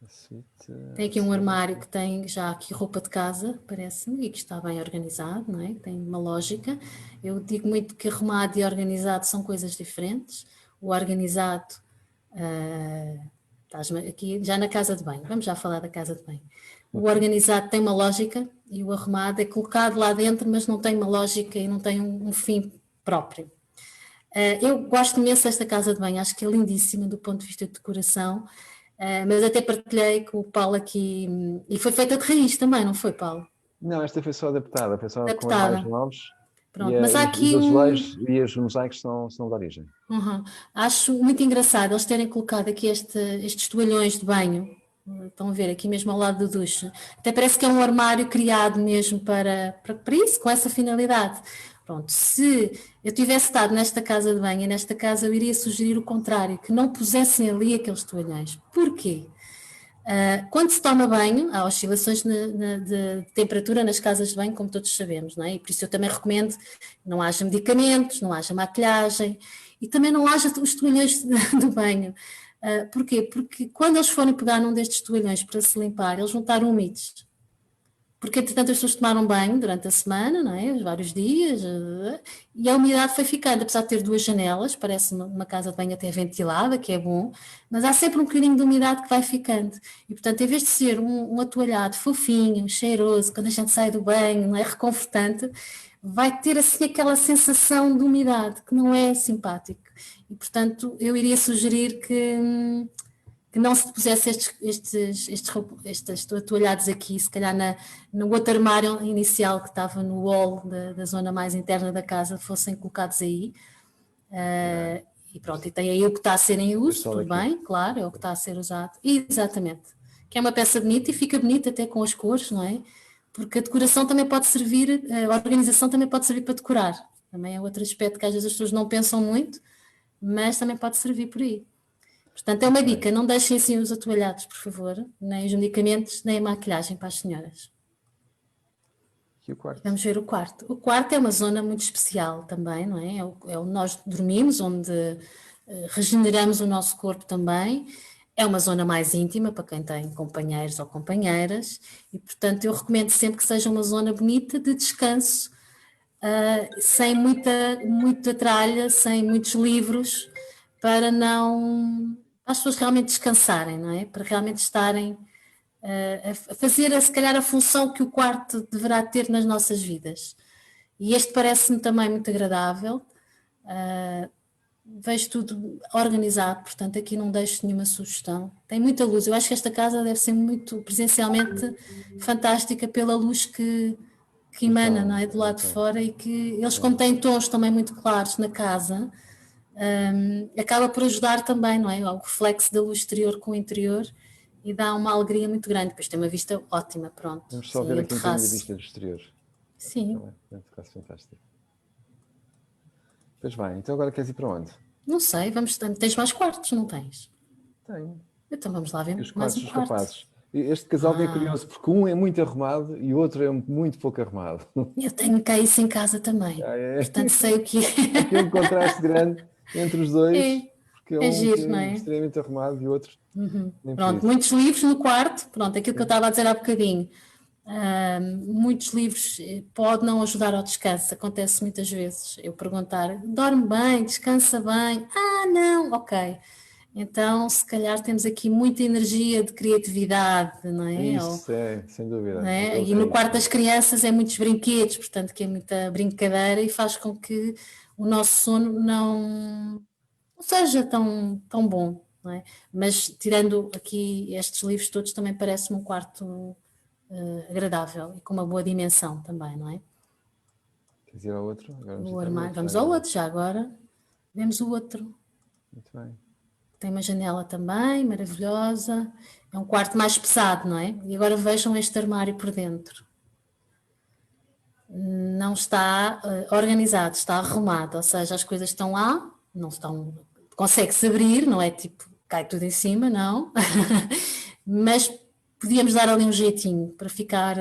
A suíte. Tem aqui um armário que tem já aqui roupa de casa, parece-me, e que está bem organizado, não é? Tem uma lógica. Eu digo muito que arrumado e organizado são coisas diferentes. O organizado, aqui já na casa de banho, vamos já falar da casa de banho. O organizado tem uma lógica e o arrumado é colocado lá dentro, mas não tem uma lógica e não tem um fim próprio. Eu gosto imenso desta casa de banho, acho que é lindíssima do ponto de vista de decoração, mas até partilhei com o Paulo aqui, e foi feita de raiz também, não foi, Paulo? Não, esta foi só adaptada, foi só com armários novos. Pronto, e mas há aqui os azulejos e os mosaicos são de origem. Acho muito engraçado eles terem colocado aqui estes toalhões de banho, estão a ver, aqui mesmo ao lado do duche. Até parece que é um armário criado mesmo para isso, com essa finalidade. Pronto, se eu tivesse estado nesta casa de banho, nesta casa, eu iria sugerir o contrário, que não pusessem ali aqueles toalhões. Porquê? Quando se toma banho, há oscilações de temperatura nas casas de banho, como todos sabemos, não é? E por isso eu também recomendo que não haja medicamentos, não haja maquilhagem e também não haja os toalhões do banho. Porquê? Porque quando eles forem pegar num destes toalhões para se limpar, eles vão estar úmidos. Porque, entretanto, as pessoas tomaram banho durante a semana, não é? Vários dias, e a umidade foi ficando, apesar de ter duas janelas, parece uma casa de banho até ventilada, que é bom, mas há sempre um bocadinho de umidade que vai ficando. E, portanto, em vez de ser um atoalhado fofinho, cheiroso, quando a gente sai do banho, não é, reconfortante, vai ter assim aquela sensação de umidade, que não é simpático. E, portanto, eu iria sugerir que não se pusesse estes atoalhados aqui, se calhar no outro armário inicial que estava no hall da zona mais interna da casa, fossem colocados aí. E pronto, e tem aí o que está a ser em uso, tudo bem, claro, é o que está a ser usado. Exatamente. Que é uma peça bonita e fica bonita até com as cores, não é? Porque a decoração também pode servir, a organização também pode servir para decorar. Também é outro aspecto que às vezes as pessoas não pensam muito, mas também pode servir por aí. Portanto, é uma dica, não deixem assim os atoalhados, por favor, nem os medicamentos, nem a maquilhagem para as senhoras. E o quarto? Vamos ver o quarto. O quarto é uma zona muito especial também, não é? É onde nós dormimos, onde regeneramos o nosso corpo também. É uma zona mais íntima para quem tem companheiros ou companheiras e, portanto, eu recomendo sempre que seja uma zona bonita de descanso, sem muita tralha, sem muitos livros, para para as pessoas realmente descansarem, não é? Para realmente estarem a fazer, se calhar, a função que o quarto deverá ter nas nossas vidas. E este parece-me também muito agradável. Vejo tudo organizado, portanto aqui não deixo nenhuma sugestão. Tem muita luz, eu acho que esta casa deve ser muito presencialmente fantástica pela luz que emana, não é, do lado de fora, e que eles, como têm tons também muito claros na casa, acaba por ajudar também, não é, ao reflexo da luz exterior com o interior, e dá uma alegria muito grande. Depois tem uma vista ótima, pronto. Vamos só ver aqui um bocadinho da vista do exterior. Sim. Fantástico. Pois bem, então agora queres ir para onde? Não sei, tens mais quartos, não tens? Tenho. Então vamos lá ver Os mais quartos um dos quarto. rapazes. Este casal é curioso porque um é muito arrumado e o outro é muito pouco arrumado. Eu tenho cá isso em casa também, portanto sei o que é. Aqui um contraste grande entre os dois, porque é um giro, que não é é? extremamente arrumado e o outro nem por Pronto, isso. muitos livros no quarto, pronto, aquilo que eu estava a dizer há bocadinho. Muitos livros pode não ajudar ao descanso, acontece muitas vezes eu perguntar, dorme bem, descansa bem? Ah, não, ok. Então, se calhar temos aqui muita energia de criatividade, não é? Isso é, sem dúvida. Não é? E no quarto das crianças é muitos brinquedos, portanto que é muita brincadeira e faz com que o nosso sono não seja tão bom, não é? Mas tirando aqui estes livros todos, também parece-me um quarto agradável e com uma boa dimensão também, não é? Queres ir ao outro? Agora O armário. Vamos ao outro já agora. Vemos o outro. Muito bem. Tem uma janela também, maravilhosa. É um quarto mais pesado, não é? E agora vejam este armário por dentro. Não está organizado, está arrumado, ou seja, as coisas estão lá, não estão, consegue-se abrir, não é tipo, cai tudo em cima, não, mas podíamos dar ali um jeitinho para ficar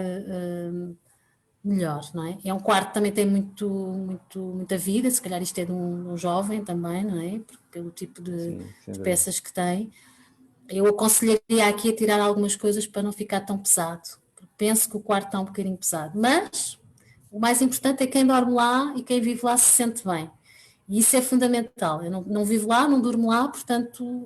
melhor, não é? É um quarto que também tem muita vida, se calhar isto é de um jovem também, não é? Pelo tipo de peças que tem. Eu aconselharia aqui a tirar algumas coisas para não ficar tão pesado. Penso que o quarto está um bocadinho pesado, mas o mais importante é quem dorme lá e quem vive lá se sente bem. E isso é fundamental. Eu não vivo lá, não durmo lá, portanto,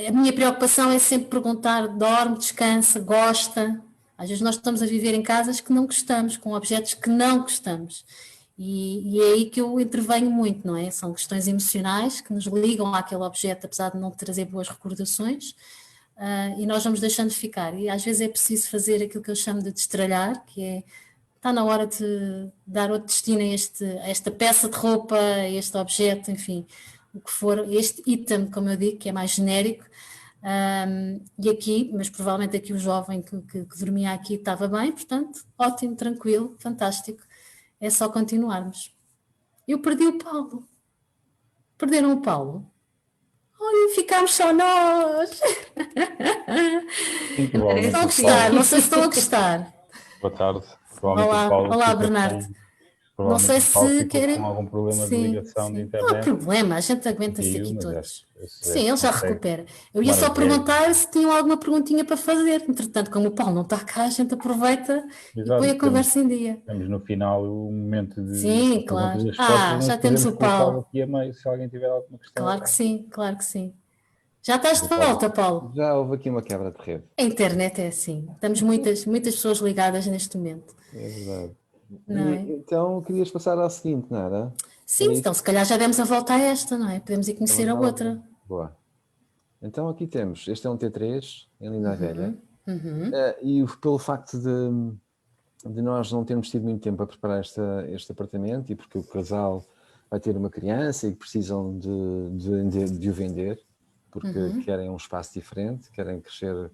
a minha preocupação é sempre perguntar: dorme, descansa, gosta? Às vezes nós estamos a viver em casas que não gostamos, com objetos que não gostamos. E é aí que eu intervenho muito, não é? São questões emocionais que nos ligam àquele objeto, apesar de não trazer boas recordações. E nós vamos deixando ficar. E às vezes é preciso fazer aquilo que eu chamo de destralhar, que é, está na hora de dar outro destino a esta peça de roupa, a este objeto, enfim, o que for, este item, como eu digo, que é mais genérico. E aqui, mas provavelmente aqui o jovem que dormia aqui estava bem, portanto, ótimo, tranquilo, fantástico. É só continuarmos. Eu perdi o Paulo. Perderam o Paulo? Olha, ficámos só nós. Estão a gostar, não sei se estão a gostar. Boa tarde. Olá, Bernardo. Não sei se querem. Com algum problema de ligação de internet. Não há problema, a gente aguenta-se aqui todos. Sim, ele já recupera. Eu ia só perguntar se tinham alguma perguntinha para fazer. Entretanto, como o Paulo não está cá, a gente aproveita e põe a conversa em dia. Temos no final o momento de. Sim, claro. Já temos o Paulo. Aqui a meio, se alguém tiver alguma questão. Claro que sim, claro que sim. Já estás de volta, Paulo? Já houve aqui uma quebra de rede. A internet é assim. Estamos muitas pessoas ligadas neste momento. É verdade. Então, querias passar ao seguinte, não era? Sim, então se calhar já demos a volta a esta, não é? Podemos ir conhecer a outra. Boa. Então aqui temos, este é um T3, em Linda a Velha, e pelo facto de nós não termos tido muito tempo a preparar este apartamento, e porque o casal vai ter uma criança e precisam de o vender, porque querem um espaço diferente, querem crescer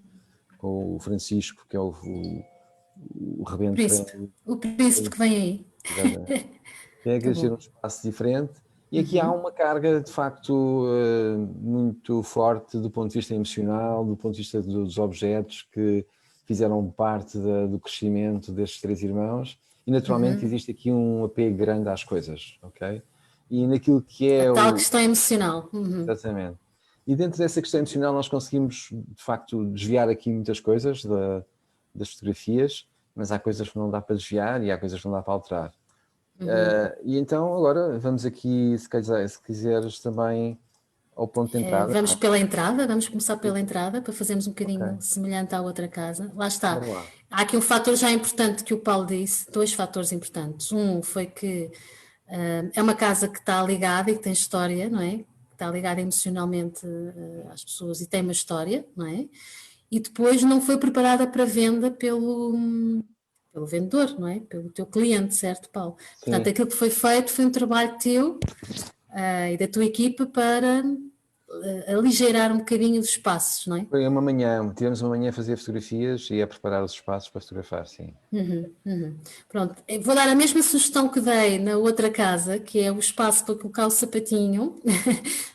com o Francisco, que é o rebento. O príncipe que vem aí. Quer crescer um espaço diferente. E aqui há uma carga, de facto, muito forte do ponto de vista emocional, do ponto de vista dos objetos que fizeram parte do crescimento destes três irmãos. E, naturalmente, existe aqui um apego grande às coisas, ok? E naquilo que é... A tal questão emocional. Exatamente. E dentro dessa questão emocional nós conseguimos, de facto, desviar aqui muitas coisas das fotografias, mas há coisas que não dá para desviar e há coisas que não dá para alterar. E então agora vamos aqui, se quiseres também ao ponto de entrada? Vamos pela entrada, vamos começar pela entrada para fazermos um bocadinho semelhante à outra casa. Lá está. Há aqui um fator já importante que o Paulo disse, 2 fatores importantes. Um foi que é uma casa que está ligada e que tem história, não é? Está ligada emocionalmente às pessoas e tem uma história, não é? E depois não foi preparada para venda pelo vendedor, não é? Pelo teu cliente, certo, Paulo? Sim. Portanto, aquilo que foi feito foi um trabalho teu e da tua equipa para aligeirar um bocadinho os espaços, não é? Foi tivemos uma manhã a fazer fotografias e a preparar os espaços para fotografar, sim. Pronto, eu vou dar a mesma sugestão que dei na outra casa, que é o espaço para colocar o sapatinho,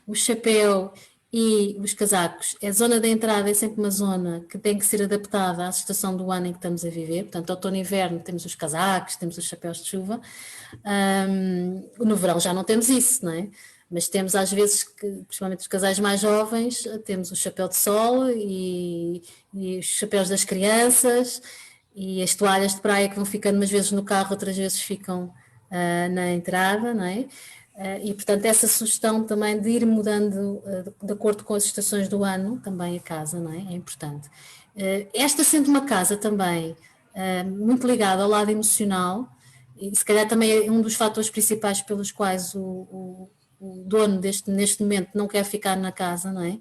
o chapéu e os casacos. A zona da entrada é sempre uma zona que tem que ser adaptada à estação do ano em que estamos a viver. Portanto, outono e inverno temos os casacos, temos os chapéus de chuva. No verão já não temos isso, não é? Mas temos às vezes, principalmente os casais mais jovens, temos o chapéu de sol e os chapéus das crianças e as toalhas de praia que vão ficando umas vezes no carro, outras vezes ficam na entrada, não é? E portanto essa sugestão também de ir mudando de acordo com as estações do ano, também a casa, não é? É importante. Esta sendo uma casa também muito ligada ao lado emocional, e se calhar também é um dos fatores principais pelos quais o dono neste momento não quer ficar na casa, não é?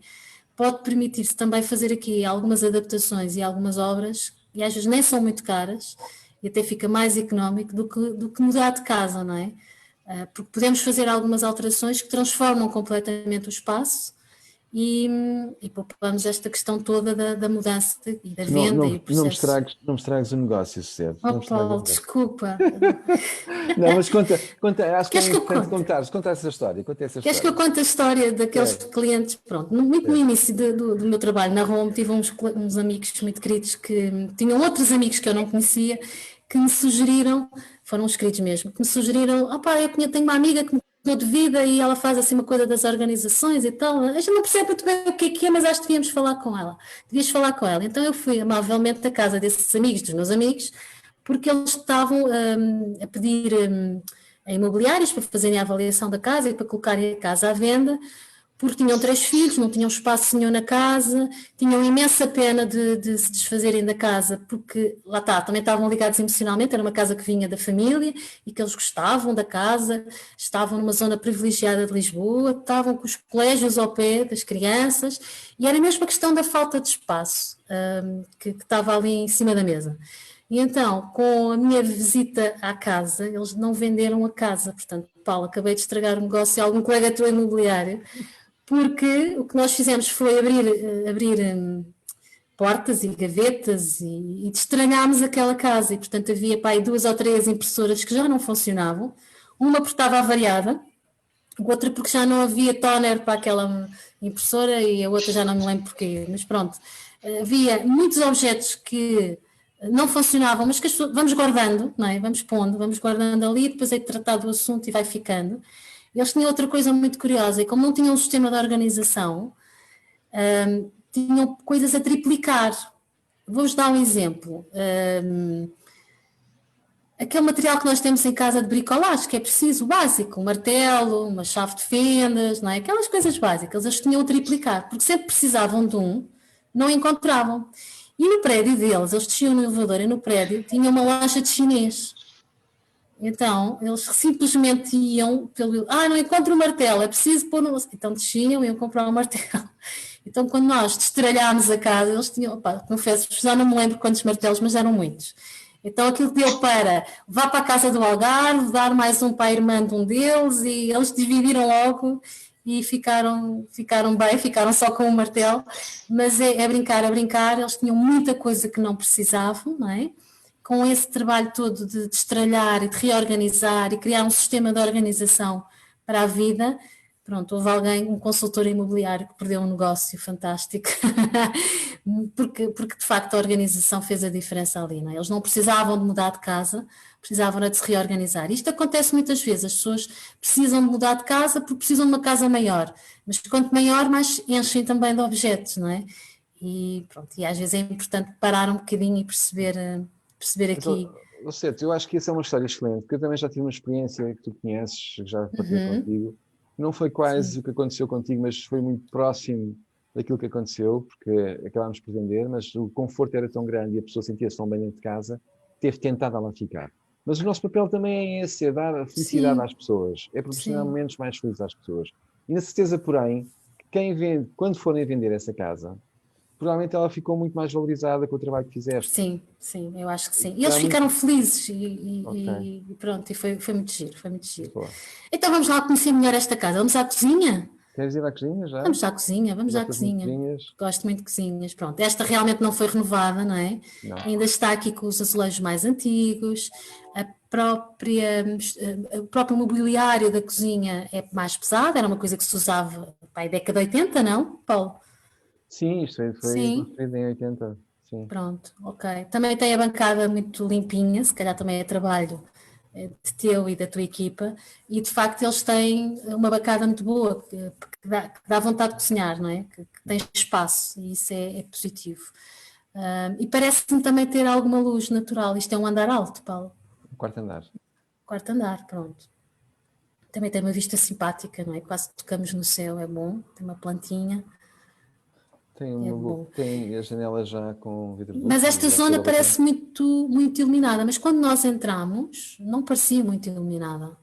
Pode permitir-se também fazer aqui algumas adaptações e algumas obras, e às vezes nem são muito caras, e até fica mais económico do que mudar de casa, não é? Porque podemos fazer algumas alterações que transformam completamente o espaço e poupamos esta questão toda da mudança e da venda e o processo. Não me estragues o negócio, Sérgio. Paulo, desculpa. Não, mas conta, acho que é importante contar essa história. Queres que eu conte a história daqueles clientes? Pronto, muito no início do meu trabalho na Rome, tive uns amigos muito queridos que tinham outros amigos que eu não conhecia, que me sugeriram, foram uns queridos mesmo, que me sugeriram, eu tenho uma amiga que me mudou de vida e ela faz assim uma coisa das organizações e tal, a gente não percebe muito bem o que é, mas acho que devíamos falar com ela. Devias falar com ela. Então eu fui amavelmente à casa desses amigos, dos meus amigos, porque eles estavam a pedir a imobiliários para fazerem a avaliação da casa e para colocarem a casa à venda, porque tinham 3 filhos, não tinham espaço nenhum na casa, tinham imensa pena de se desfazerem da casa, porque, lá está, também estavam ligados emocionalmente, era uma casa que vinha da família e que eles gostavam da casa, estavam numa zona privilegiada de Lisboa, estavam com os colégios ao pé das crianças, e era mesmo a questão da falta de espaço que estava ali em cima da mesa. E então, com a minha visita à casa, eles não venderam a casa, portanto, Paulo, acabei de estragar o negócio a algum colega teu imobiliário, porque o que nós fizemos foi abrir portas e gavetas e destrancámos aquela casa, e portanto havia aí 2 ou 3 impressoras que já não funcionavam, uma porque estava avariada, outra porque já não havia toner para aquela impressora e a outra já não me lembro porquê, mas pronto, havia muitos objetos que não funcionavam, mas que vamos guardando, não é? Vamos pondo, vamos guardando ali e depois é tratado o assunto e vai ficando. Eles tinham outra coisa muito curiosa, e como não tinham um sistema de organização, tinham coisas a triplicar. Vou-vos dar um exemplo. Aquele material que nós temos em casa de bricolagem, que é preciso, básico, um martelo, uma chave de fendas, não é? Aquelas coisas básicas, eles tinham a triplicar, porque sempre precisavam de não encontravam. E no prédio deles, eles desciam no elevador e no prédio tinha uma loja de chinês. Então, eles simplesmente iam não encontro o martelo, é preciso pôr no... Então desciam e iam comprar um martelo. Então, quando nós destralhámos a casa, eles tinham, confesso-vos, já não me lembro quantos martelos, mas eram muitos. Então aquilo deu para vá para a casa do Algarve, dar mais um para a irmã de um deles, e eles dividiram logo e ficaram bem, ficaram só com o martelo, mas é brincar, eles tinham muita coisa que não precisavam, não é? Com esse trabalho todo de destralhar e de reorganizar e criar um sistema de organização para a vida, pronto, houve um consultor imobiliário que perdeu um negócio fantástico, porque de facto a organização fez a diferença ali, não é? Eles não precisavam de mudar de casa, precisavam de se reorganizar. Isto acontece muitas vezes, as pessoas precisam de mudar de casa porque precisam de uma casa maior, mas quanto maior, mais enchem também de objetos, não é? E pronto, e às vezes é importante parar um bocadinho e perceber aqui. Sérgio, eu acho que essa é uma história excelente, porque eu também já tive uma experiência que tu conheces, que já partilhei contigo, Não foi quase o que aconteceu contigo, mas foi muito próximo daquilo que aconteceu, porque acabámos por vender, mas o conforto era tão grande e a pessoa sentia-se tão bem dentro de casa, teve tentado lá ficar. Mas o nosso papel também é esse, é dar a felicidade às pessoas, é proporcionar momentos mais felizes às pessoas. E na certeza, porém, que quem vende, quando forem vender essa casa, provavelmente ela ficou muito mais valorizada com o trabalho que fizeste. Sim, eu acho que sim. E eles ficaram felizes Okay. e pronto, e foi muito giro, foi muito giro. Boa. Então vamos lá conhecer melhor esta casa. Vamos à cozinha? Queres ir à cozinha já? Vamos à cozinha, vamos à Gostas muito de cozinha. cozinhas? Gosto muito de cozinhas. Pronto, esta realmente não foi renovada, não é? Não. Ainda está aqui com os azulejos mais antigos, o próprio mobiliário da cozinha é mais pesado, era uma coisa que se usava na década de 80, não, Paulo? Sim, isto foi construído em 80. Sim. Pronto, ok. Também tem a bancada muito limpinha, se calhar também é trabalho de teu e da tua equipa, e de facto eles têm uma bancada muito boa, que dá vontade de cozinhar, não é? Que tem espaço, e isso é positivo. E parece-me também ter alguma luz natural. Isto é um andar alto, Paulo? Quarto andar. Quarto andar, pronto. Também tem uma vista simpática, não é? Quase tocamos no céu, é bom. Tem uma plantinha. Tem as janelas já com vidro duplo. Mas esta zona parece muito iluminada, mas quando nós entramos não parecia muito iluminada,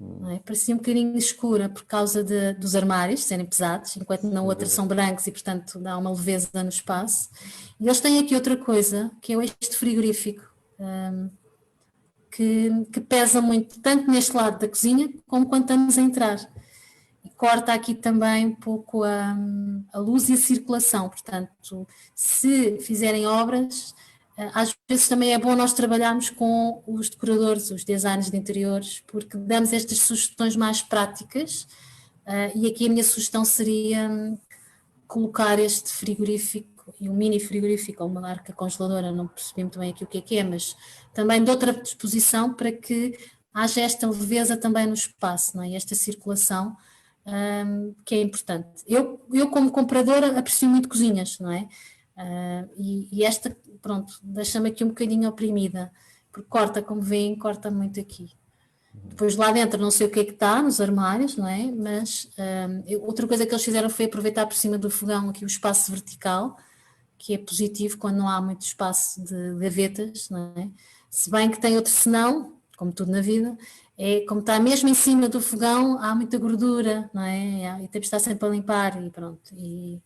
não é? Parecia um bocadinho escura por causa dos armários serem pesados, enquanto na outra são brancos e portanto dá uma leveza no espaço. E eles têm aqui outra coisa, que é este frigorífico, que pesa muito, tanto neste lado da cozinha como quando estamos a entrar. Corta aqui também um pouco a luz e a circulação, portanto, se fizerem obras, às vezes também é bom nós trabalharmos com os decoradores, os designers de interiores, porque damos estas sugestões mais práticas, e aqui a minha sugestão seria colocar este frigorífico, e um mini frigorífico ou uma arca congeladora, não percebi muito bem aqui o que é, mas também de outra disposição para que haja esta leveza também no espaço, não é? Esta circulação, que é importante. Eu como compradora aprecio muito cozinhas, não é? E esta, pronto, deixa-me aqui um bocadinho oprimida, porque corta, como veem, corta muito aqui. Depois lá dentro não sei o que é que está nos armários, não é? Mas outra coisa que eles fizeram foi aproveitar por cima do fogão aqui o espaço vertical, que é positivo quando não há muito espaço de gavetas, não é? Se bem que tem outro senão, como tudo na vida, como está mesmo em cima do fogão, há muita gordura, não é? E temos de estar sempre a limpar e pronto. E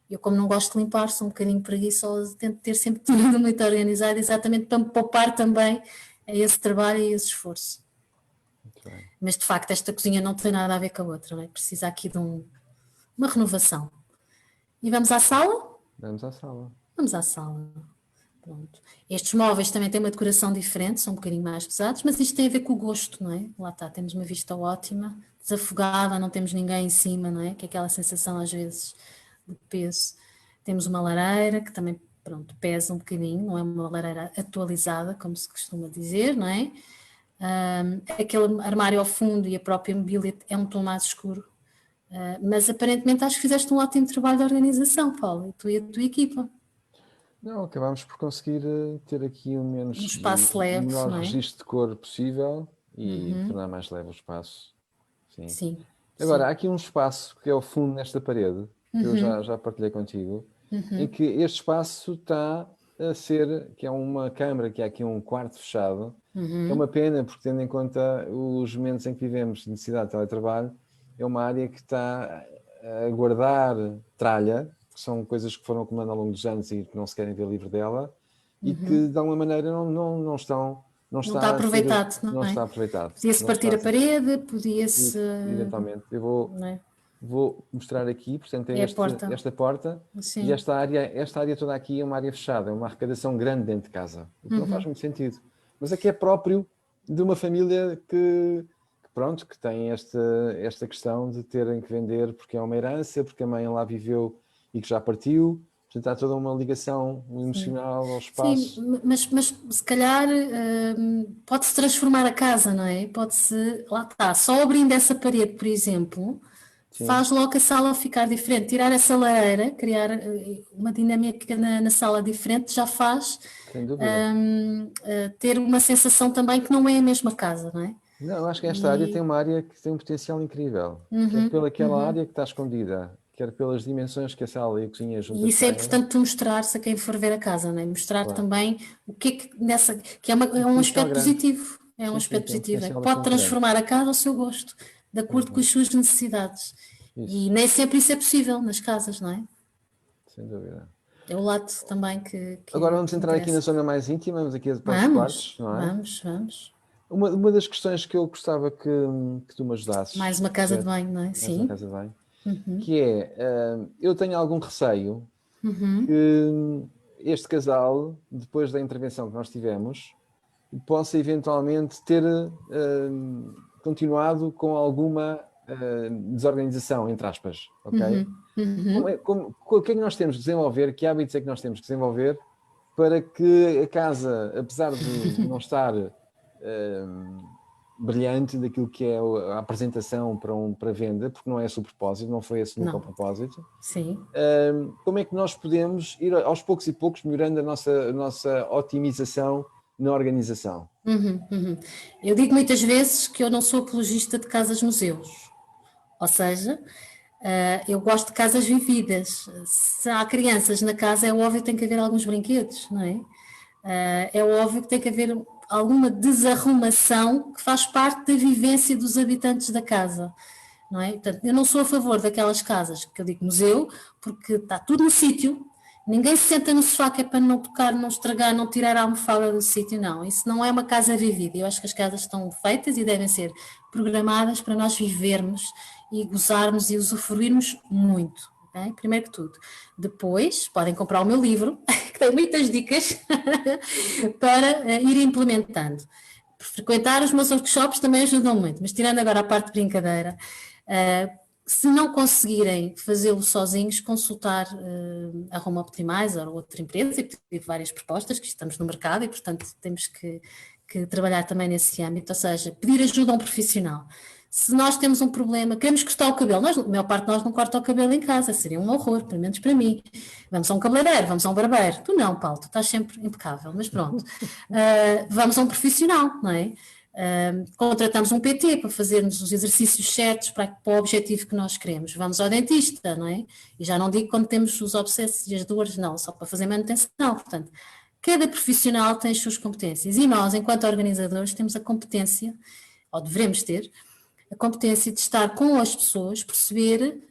eu, como não gosto de limpar, sou um bocadinho preguiçosa, tento ter sempre tudo muito organizado, exatamente para me poupar também a esse trabalho e esse esforço. Mas de facto esta cozinha não tem nada a ver com a outra, não é? Precisa aqui de uma renovação. E vamos à sala? Vamos à sala. Vamos à sala. Pronto. Estes móveis também têm uma decoração diferente, são um bocadinho mais pesados, mas isto tem a ver com o gosto, não é? Lá está, temos uma vista ótima, desafogada, não temos ninguém em cima, não é? Que é aquela sensação às vezes de peso. Temos uma lareira que também, pronto, pesa um bocadinho, não é uma lareira atualizada, como se costuma dizer, não é? Aquele armário ao fundo e a própria mobília é um tom mais escuro, mas aparentemente acho que fizeste um ótimo trabalho de organização, Paulo, tu e a tua equipa. Não, acabámos por conseguir ter aqui o menos espaço leve, menor não é? registro de cor possível e tornar mais leve o espaço. Sim. Agora, há aqui um espaço que é o fundo nesta parede, que eu já partilhei contigo, em que este espaço está a ser, que é uma câmara, que é aqui um quarto fechado. É uma pena, porque tendo em conta os momentos em que vivemos de necessidade de teletrabalho, é uma área que está a guardar tralha, que são coisas que foram acumulando ao longo dos anos e que não se querem ver livre dela, e que de alguma maneira não está aproveitado, não está aproveitado. Podia-se partir a parede, podia-se... Eventualmente. Eu vou mostrar aqui, portanto, tem esta porta. Sim. E esta área toda aqui é uma área fechada, é uma arrecadação grande dentro de casa, o que não faz muito sentido. Mas aqui é próprio de uma família que tem esta questão de terem que vender porque é uma herança, porque a mãe lá viveu e que já partiu. Portanto, há toda uma ligação emocional ao espaço. Sim, mas se calhar pode-se transformar a casa, não é? Pode-se, lá está, só abrindo essa parede, por exemplo, faz logo a sala ficar diferente. Tirar essa lareira, criar uma dinâmica na sala diferente, já faz ter uma sensação também que não é a mesma casa, não é? Não, eu acho que esta área tem uma área que tem um potencial incrível. Quer pelaquela área que está escondida, quer pelas dimensões que a sala e a cozinha juntas E isso é têm. importante mostrar-se a quem for ver a casa, não é? Mostrar Claro. também o que é que nessa, que é um potencial aspecto grande. positivo. É um Sim, aspecto tem um positivo. É que potencial pode bastante grande. transformar a casa ao seu gosto, de acordo com as suas necessidades. E nem sempre isso é possível nas casas, não é? Sem dúvida. É o lado também que Agora vamos entrar aqui na interessa. zona mais íntima, vamos aqui para os quartos, não é? Vamos. Uma das questões que eu gostava que tu me ajudasses. Mais uma casa de banho, não é? Mais Sim. uma casa de banho. Que é, eu tenho algum receio que este casal, depois da intervenção que nós tivemos, possa eventualmente ter continuado com alguma desorganização, entre aspas, ok? O que é que nós temos que desenvolver, que hábitos é que nós temos que desenvolver para que a casa, apesar de não estar brilhante daquilo que é a apresentação para venda, porque não é esse o propósito, não foi esse nunca o propósito. Sim. Como é que nós podemos ir aos poucos e poucos melhorando a nossa otimização na organização? Eu digo muitas vezes que eu não sou apologista de casas-museus, ou seja, eu gosto de casas vividas. Se há crianças na casa, é óbvio que tem que haver alguns brinquedos, não é? É óbvio que tem que haver alguma desarrumação que faz parte da vivência dos habitantes da casa, não é? Portanto, eu não sou a favor daquelas casas que eu digo museu, porque está tudo no sítio, ninguém se senta no sofá que é para não tocar, não estragar, não tirar a almofada do sítio, não. Isso não é uma casa vivida. Eu acho que as casas estão feitas e devem ser programadas para nós vivermos e gozarmos e usufruirmos muito. Okay? Primeiro que tudo. Depois, podem comprar o meu livro, que tem muitas dicas para ir implementando. Frequentar os meus workshops também ajudam muito, mas tirando agora a parte de brincadeira, se não conseguirem fazê-lo sozinhos, consultar a Home Optimizer ou outra empresa, e tive várias propostas, que estamos no mercado e, portanto, temos que trabalhar também nesse âmbito, ou seja, pedir ajuda a um profissional. Se nós temos um problema, queremos cortar o cabelo, a maior parte de nós não corta o cabelo em casa, seria um horror, pelo menos para mim. Vamos a um cabeleireiro, vamos a um barbeiro. Tu não, Paulo, tu estás sempre impecável, mas pronto. Vamos a um profissional, não é? Contratamos um PT para fazermos os exercícios certos para o objetivo que nós queremos. Vamos ao dentista, não é? E já não digo quando temos os obsessos e as dores, não, só para fazer manutenção. Portanto, cada profissional tem as suas competências e nós, enquanto organizadores, temos a competência, ou devemos ter, a competência de estar com as pessoas, perceber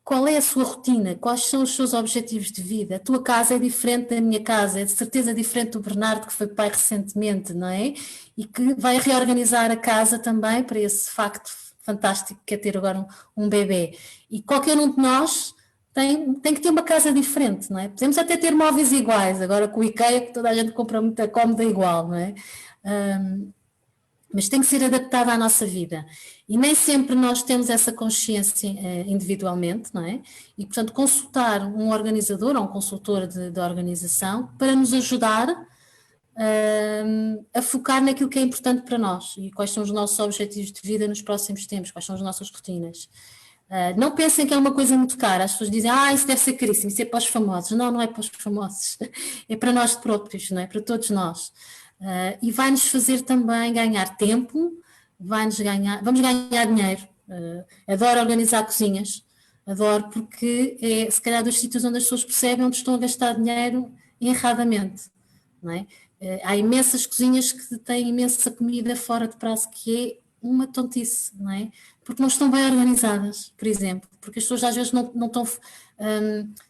qual é a sua rotina, quais são os seus objetivos de vida. A tua casa é diferente da minha casa, é de certeza diferente do Bernardo, que foi pai recentemente, não é? E que vai reorganizar a casa também para esse facto fantástico que é ter agora um bebê. E qualquer um de nós tem que ter uma casa diferente, não é? Podemos até ter móveis iguais, agora com o IKEA, que toda a gente compra muita cómoda igual, não é? Mas tem que ser adaptada à nossa vida. E nem sempre nós temos essa consciência individualmente, não é? E, portanto, consultar um organizador ou um consultor de organização para nos ajudar a focar naquilo que é importante para nós e quais são os nossos objetivos de vida nos próximos tempos, quais são as nossas rotinas. Não pensem que é uma coisa muito cara. As pessoas dizem, isso deve ser caríssimo, isso é para os famosos. Não, não é para os famosos. É para nós próprios, não é? Para todos nós. E vai-nos fazer também ganhar tempo, vamos ganhar dinheiro. Adoro organizar cozinhas, adoro porque é se calhar dos sítios onde as pessoas percebem onde estão a gastar dinheiro erradamente, não é? Há imensas cozinhas que têm imensa comida fora de prazo, que é uma tontice, não é? Porque não estão bem organizadas, por exemplo, porque as pessoas às vezes não estão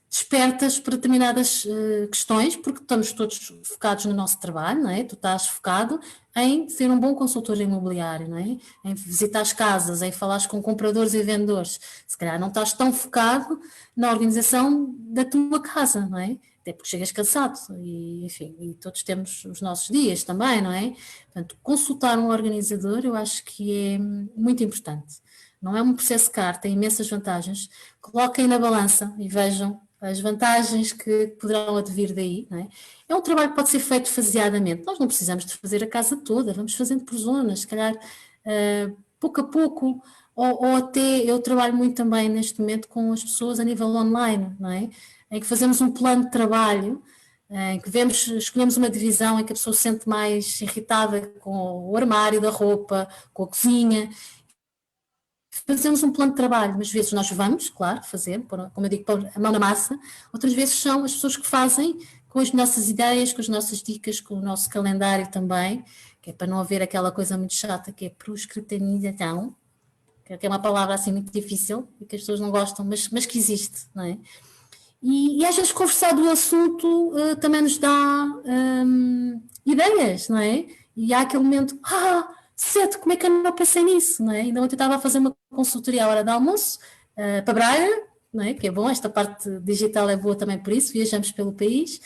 despertas para determinadas questões, porque estamos todos focados no nosso trabalho, não é? Tu estás focado em ser um bom consultor imobiliário, não é? Em visitar as casas, em falar com compradores e vendedores. Se calhar não estás tão focado na organização da tua casa, não é? Até porque chegas cansado e, enfim, e todos temos os nossos dias também, não é? Portanto, consultar um organizador eu acho que é muito importante. Não é um processo caro, tem imensas vantagens. Coloquem na balança e vejam as vantagens que poderão advir daí, não é? É um trabalho que pode ser feito faseadamente. Nós não precisamos de fazer a casa toda, vamos fazendo por zonas, se calhar pouco a pouco, ou até eu trabalho muito também neste momento com as pessoas a nível online, não é? Em que fazemos um plano de trabalho em que escolhemos uma divisão em que a pessoa se sente mais irritada com o armário da roupa, com a cozinha. Fazemos um plano de trabalho, umas vezes nós vamos, claro, fazer, como eu digo, pôr a mão na massa, outras vezes são as pessoas que fazem com as nossas ideias, com as nossas dicas, com o nosso calendário também, que é para não haver aquela coisa muito chata que é proscritanização, que é uma palavra assim muito difícil e que as pessoas não gostam, mas que existe, não é? E às vezes conversar do assunto também nos dá ideias, não é? E há aquele momento, cedo, como é que eu não pensei nisso, não é? Ainda ontem eu estava a fazer uma consultoria à hora do almoço, para Braga, não é? Que é bom, esta parte digital é boa também por isso, viajamos pelo país,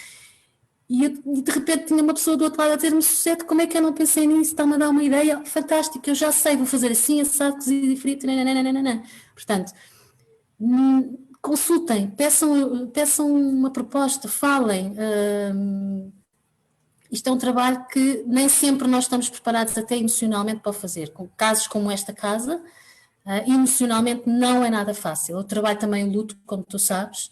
e de repente tinha uma pessoa do outro lado a dizer-me, Suzete, como é que eu não pensei nisso, está-me a dar uma ideia fantástica, eu já sei, vou fazer assim, assado, cozido e frito, nananana. Portanto, consultem, peçam uma proposta, falem. Isto é um trabalho que nem sempre nós estamos preparados até emocionalmente para o fazer. Com casos como esta casa, emocionalmente não é nada fácil. Eu trabalho também luto, como tu sabes,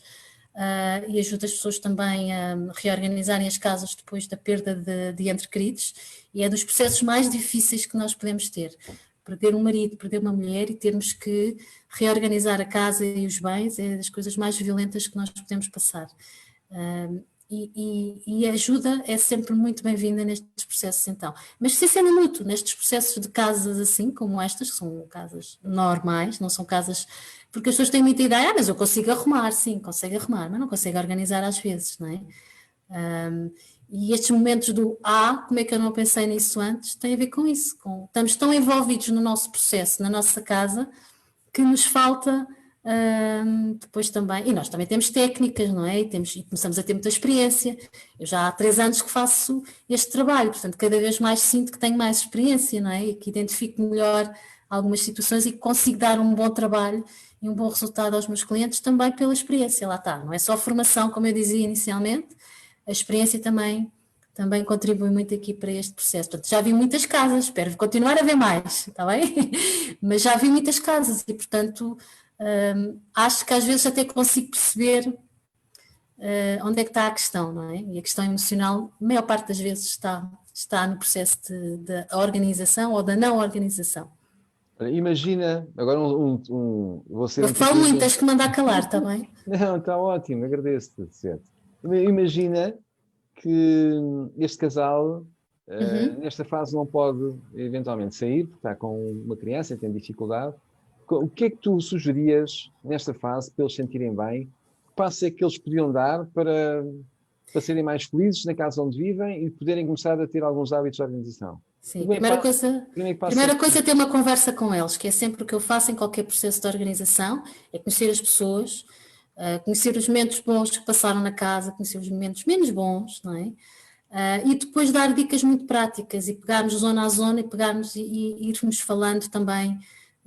e ajudo as pessoas também a reorganizarem as casas depois da perda de entes queridos, e é dos processos mais difíceis que nós podemos ter. Perder um marido, perder uma mulher e termos que reorganizar a casa e os bens é das coisas mais violentas que nós podemos passar. E a ajuda é sempre muito bem-vinda nestes processos então. Mas se sendo mútuo, nestes processos de casas assim, como estas, que são casas normais, não são casas... Porque as pessoas têm muita ideia, mas eu consigo arrumar, sim, consigo arrumar, mas não consigo organizar às vezes, não é? E estes momentos do como é que eu não pensei nisso antes, tem a ver com isso. Estamos tão envolvidos no nosso processo, na nossa casa, que nos falta depois também, e nós também temos técnicas, não é? E começamos a ter muita experiência. Eu já há 3 anos que faço este trabalho, portanto cada vez mais sinto que tenho mais experiência, não é? E que identifico melhor algumas situações e que consigo dar um bom trabalho e um bom resultado aos meus clientes também pela experiência, lá está. Não é só a formação, como eu dizia inicialmente, a experiência também contribui muito aqui para este processo. Portanto, já vi muitas casas, espero continuar a ver mais, está bem? Mas já vi muitas casas e, portanto, acho que às vezes até consigo perceber onde é que está a questão, não é? E a questão emocional, a maior parte das vezes está no processo de organização ou da não organização. Imagina, agora vou ser eu falo muito, tens que mandar calar, está bem? Não, está ótimo, agradeço-te, certo. Imagina que este casal, nesta fase, não pode eventualmente sair, porque está com uma criança e tem dificuldade. O que é que tu sugerias nesta fase para eles sentirem bem? Que passo é que eles podiam dar para serem mais felizes na casa onde vivem e poderem começar a ter alguns hábitos de organização? Sim, primeira coisa é ter uma conversa com eles, que é sempre o que eu faço em qualquer processo de organização, é conhecer as pessoas, conhecer os momentos bons que passaram na casa, conhecer os momentos menos bons, não é? E depois dar dicas muito práticas e pegarmos zona a zona e irmos falando também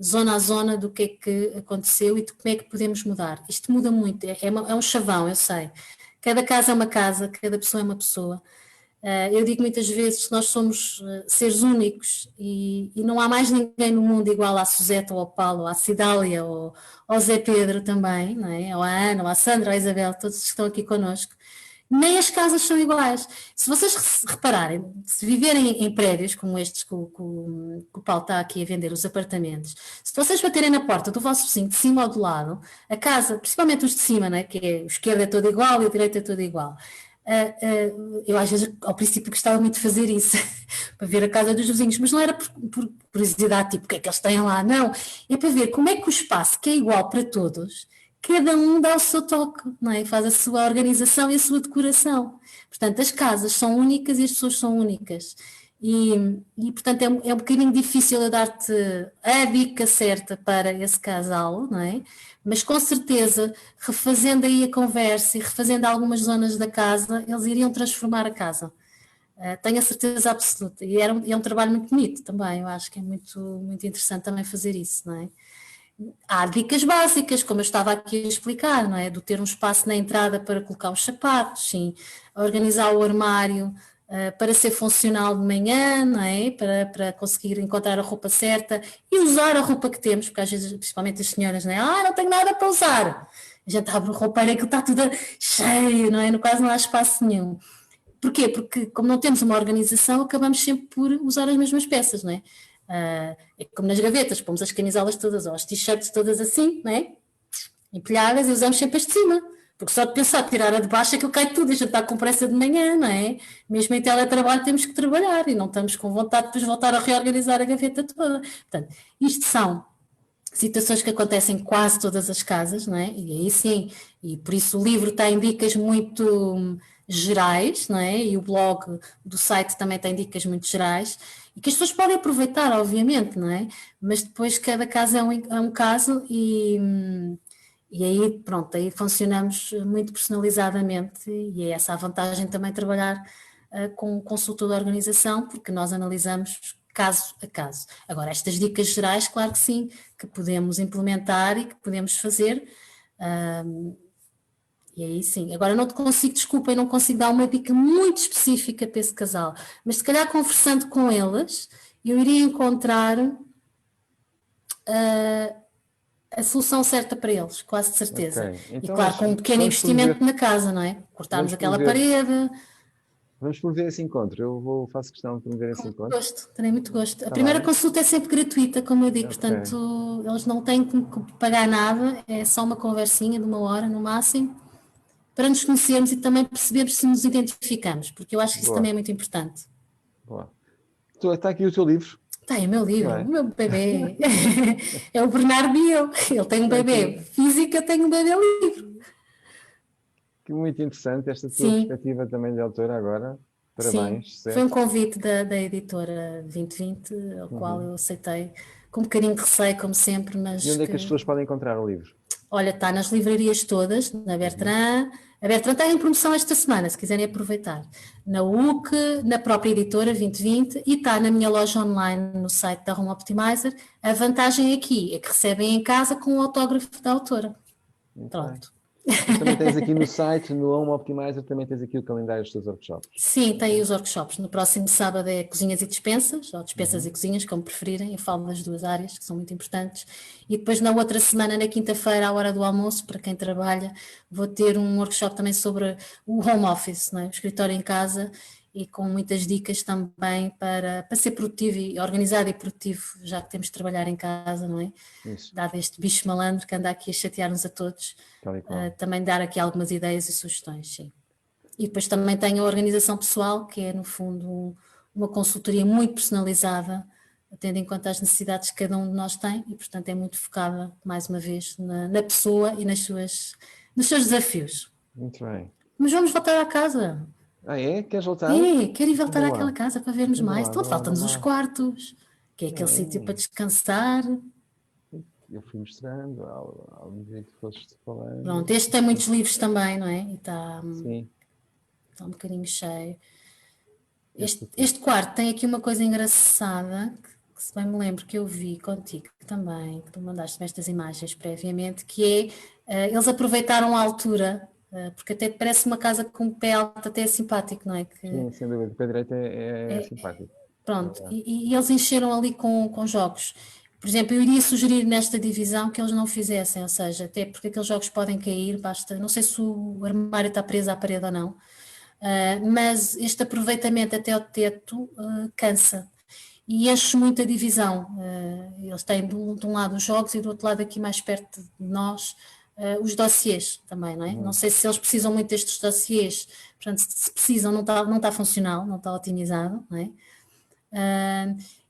zona a zona do que é que aconteceu e de como é que podemos mudar. Isto muda muito, é um chavão, eu sei. Cada casa é uma casa, cada pessoa é uma pessoa. Eu digo muitas vezes que nós somos seres únicos e não há mais ninguém no mundo igual à Suzete ou ao Paulo, ou à Cidália ou ao Zé Pedro também, não é? Ou à Ana, ou à Sandra, ou à Isabel, todos que estão aqui connosco. Nem as casas são iguais. Se vocês repararem, se viverem em prédios como estes que o Paulo está aqui a vender, os apartamentos, se vocês baterem na porta do vosso vizinho de cima ou do lado, a casa, principalmente os de cima, né, que é o esquerdo é todo igual e o direito é todo igual, eu às vezes ao princípio gostava muito de fazer isso para ver a casa dos vizinhos, mas não era por curiosidade, tipo o que é que eles têm lá, não, é para ver como é que o espaço que é igual para todos, cada um dá o seu toque, não é? Faz a sua organização e a sua decoração. Portanto, as casas são únicas e as pessoas são únicas. E portanto, é um bocadinho difícil eu dar-te a dica certa para esse casal, não é? Mas com certeza, refazendo aí a conversa e refazendo algumas zonas da casa, eles iriam transformar a casa. Tenho a certeza absoluta. E é um trabalho muito bonito também, eu acho que é muito, muito interessante também fazer isso, não é? Há dicas básicas, como eu estava aqui a explicar, não é? Do ter um espaço na entrada para colocar os sapatos, sim, organizar o armário para ser funcional de manhã, não é? Para conseguir encontrar a roupa certa e usar a roupa que temos, porque às vezes, principalmente as senhoras, não é? Não tenho nada para usar. A gente abre o roupeiro e aquilo está tudo cheio, não é? Quase não há espaço nenhum. Porquê? Porque como não temos uma organização, acabamos sempre por usar as mesmas peças, não é? É como nas gavetas, pomos as camisolas todas ou as t-shirts todas assim, não é? Empilhadas e usamos sempre as de cima. Porque só de pensar tirar a de baixo é que cai tudo e a gente está com pressa de manhã, não é? Mesmo em teletrabalho temos que trabalhar e não estamos com vontade de depois voltar a reorganizar a gaveta toda. Portanto, isto são situações que acontecem em quase todas as casas, não é? E aí sim, e por isso o livro tem dicas muito gerais, não é? E o blog do site também tem dicas muito gerais e que as pessoas podem aproveitar, obviamente, não é? Mas depois cada caso é um caso e aí, pronto, aí funcionamos muito personalizadamente e é essa a vantagem também de trabalhar com consulta de organização, porque nós analisamos caso a caso. Agora, estas dicas gerais, claro que sim, que podemos implementar e que podemos fazer, e aí sim. Agora não te consigo, desculpa, eu não consigo dar uma dica muito específica para esse casal, mas se calhar conversando com eles, eu iria encontrar a solução certa para eles, quase de certeza. Okay. Então, e claro, com um pequeno investimento na casa, não é? Cortarmos aquela parede. Vamos promover esse encontro. Faço questão de promover esse encontro. Gosto, terei muito gosto. A primeira consulta é sempre gratuita, como eu digo, portanto, eles não têm que pagar nada, é só uma conversinha de 1 hora no máximo, para nos conhecermos e também percebermos se nos identificamos, porque eu acho que isso também é muito importante. Boa. Está aqui o teu livro. Está aí o meu livro, o meu bebê. É o Bernardo e eu. Ele tem um bebê físico, eu tenho um bebê livro. Que muito interessante esta tua perspectiva também de autora agora. Parabéns. Sim, foi um convite da editora 2020, ao qual eu aceitei com um bocadinho de receio, como sempre. Mas e onde é que as pessoas podem encontrar o livro? Olha, está nas livrarias todas, na Bertrand. A Bertrand está em promoção esta semana, se quiserem aproveitar. Na UC, na própria editora 2020 e está na minha loja online no site da Home Optimizer. A vantagem aqui é que recebem em casa com o autógrafo da autora. Pronto. Também tens aqui no site, no Home Optimizer, também tens aqui o calendário dos teus workshops. Sim, tem os workshops. No próximo sábado é cozinhas e dispensas, ou dispensas e cozinhas, como preferirem. Eu falo das duas áreas, que são muito importantes. E depois na outra semana, na quinta-feira, à hora do almoço, para quem trabalha, vou ter um workshop também sobre o home office, não é? O escritório em casa, e com muitas dicas também para ser produtivo e organizado e produtivo, já que temos de trabalhar em casa, não é? Isso. Dado este bicho malandro que anda aqui a chatear-nos a todos, também dar aqui algumas ideias e sugestões, sim. E depois também tenho a organização pessoal, que é no fundo uma consultoria muito personalizada, tendo em conta as necessidades que cada um de nós tem e portanto é muito focada, mais uma vez, na pessoa e nos seus desafios. Muito bem. Mas vamos voltar à casa. Ah, é? Queres voltar? Quero ir voltar àquela casa para vermos mais. Então faltam-nos os quartos, que é aquele sítio para descansar. Eu fui mostrando, ao medida que fosses falando. Pronto, este tem muitos livros também, não é? E está um bocadinho cheio. Este quarto tem aqui uma coisa engraçada, que se bem me lembro que eu vi contigo também, que tu mandaste-me estas imagens previamente, que é, eles aproveitaram a altura, porque até parece uma casa com pé alto, até é simpático, não é? Sim, sem dúvida, o pé direito é simpático. Pronto, e eles encheram ali com jogos. Por exemplo, eu iria sugerir nesta divisão que eles não fizessem, ou seja, até porque aqueles jogos podem cair, basta, não sei se o armário está preso à parede ou não, mas este aproveitamento até ao teto cansa e enche muito a divisão. Eles têm de um lado os jogos e do outro lado aqui mais perto de nós os dossiês também, não é? Não sei se eles precisam muito destes dossiês, portanto se precisam não está funcional, não está otimizado, não é?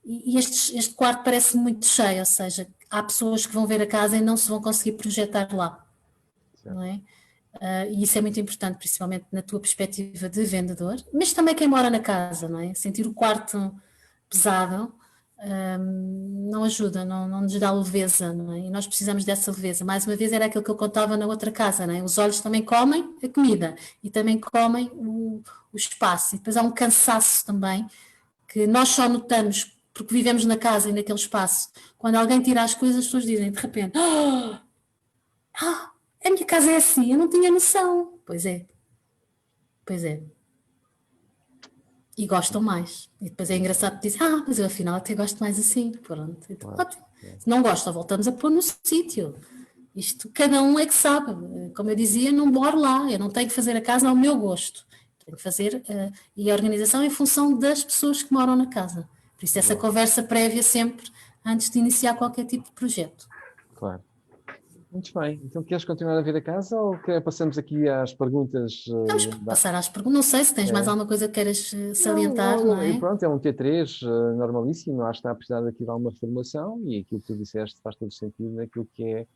E este quarto parece muito cheio, ou seja, há pessoas que vão ver a casa e não se vão conseguir projetar lá, certo. Não é? E isso é muito importante, principalmente na tua perspectiva de vendedor, mas também quem mora na casa, não é? Sentir o quarto pesado não ajuda, não nos dá leveza, não é? E nós precisamos dessa leveza. Mais uma vez era aquilo que eu contava na outra casa, não é? Os olhos também comem a comida e também comem o espaço, e depois há um cansaço também que nós só notamos porque vivemos na casa e naquele espaço. Quando alguém tira as coisas, as pessoas dizem de repente: a minha casa é assim, eu não tinha noção. Pois é. E gostam mais. E depois é engraçado dizer: mas eu afinal até gosto mais assim. Pronto. Então, ótimo. Se não gosta, voltamos a pôr no sítio. Isto cada um é que sabe. Como eu dizia, não moro lá, eu não tenho que fazer a casa ao meu gosto. Tenho que fazer e a organização em função das pessoas que moram na casa. Por isso essa conversa prévia sempre antes de iniciar qualquer tipo de projeto. Claro. Muito bem. Então queres continuar a ver a casa ou passamos aqui às perguntas? Vamos passar às perguntas. Não sei se tens mais alguma coisa que queiras salientar, não é? Pronto, é um T3 normalíssimo, acho que está a precisar daqui de alguma reformulação e aquilo que tu disseste faz todo sentido naquilo que é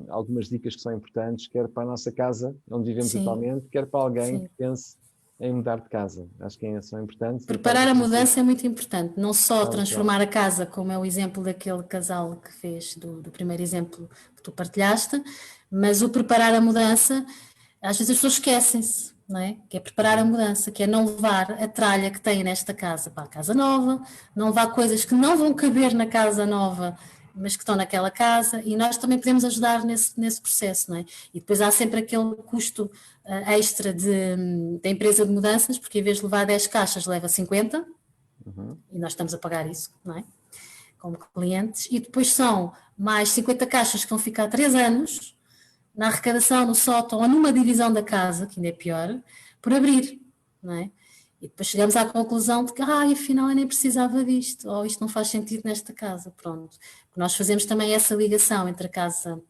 algumas dicas que são importantes, quer para a nossa casa, onde vivemos atualmente, quer para alguém que pense em mudar de casa. Acho que são importantes. Preparar a mudança é muito importante, não só transformar a casa, como é o exemplo daquele casal que fez, do primeiro exemplo que tu partilhaste, mas o preparar a mudança, às vezes as pessoas esquecem-se, não é? Que é preparar a mudança, que é não levar a tralha que tem nesta casa para a casa nova, não levar coisas que não vão caber na casa nova, mas que estão naquela casa, e nós também podemos ajudar nesse processo, não é? E depois há sempre aquele custo extra da empresa de mudanças, porque em vez de levar 10 caixas leva 50, e nós estamos a pagar isso, não é? Como clientes, e depois são mais 50 caixas que vão ficar 3 anos na arrecadação, no sótão ou numa divisão da casa, que ainda é pior, por abrir, não é? E depois chegamos à conclusão de que, afinal eu nem precisava disto, ou isto não faz sentido nesta casa, pronto. Nós fazemos também essa ligação entre a casa,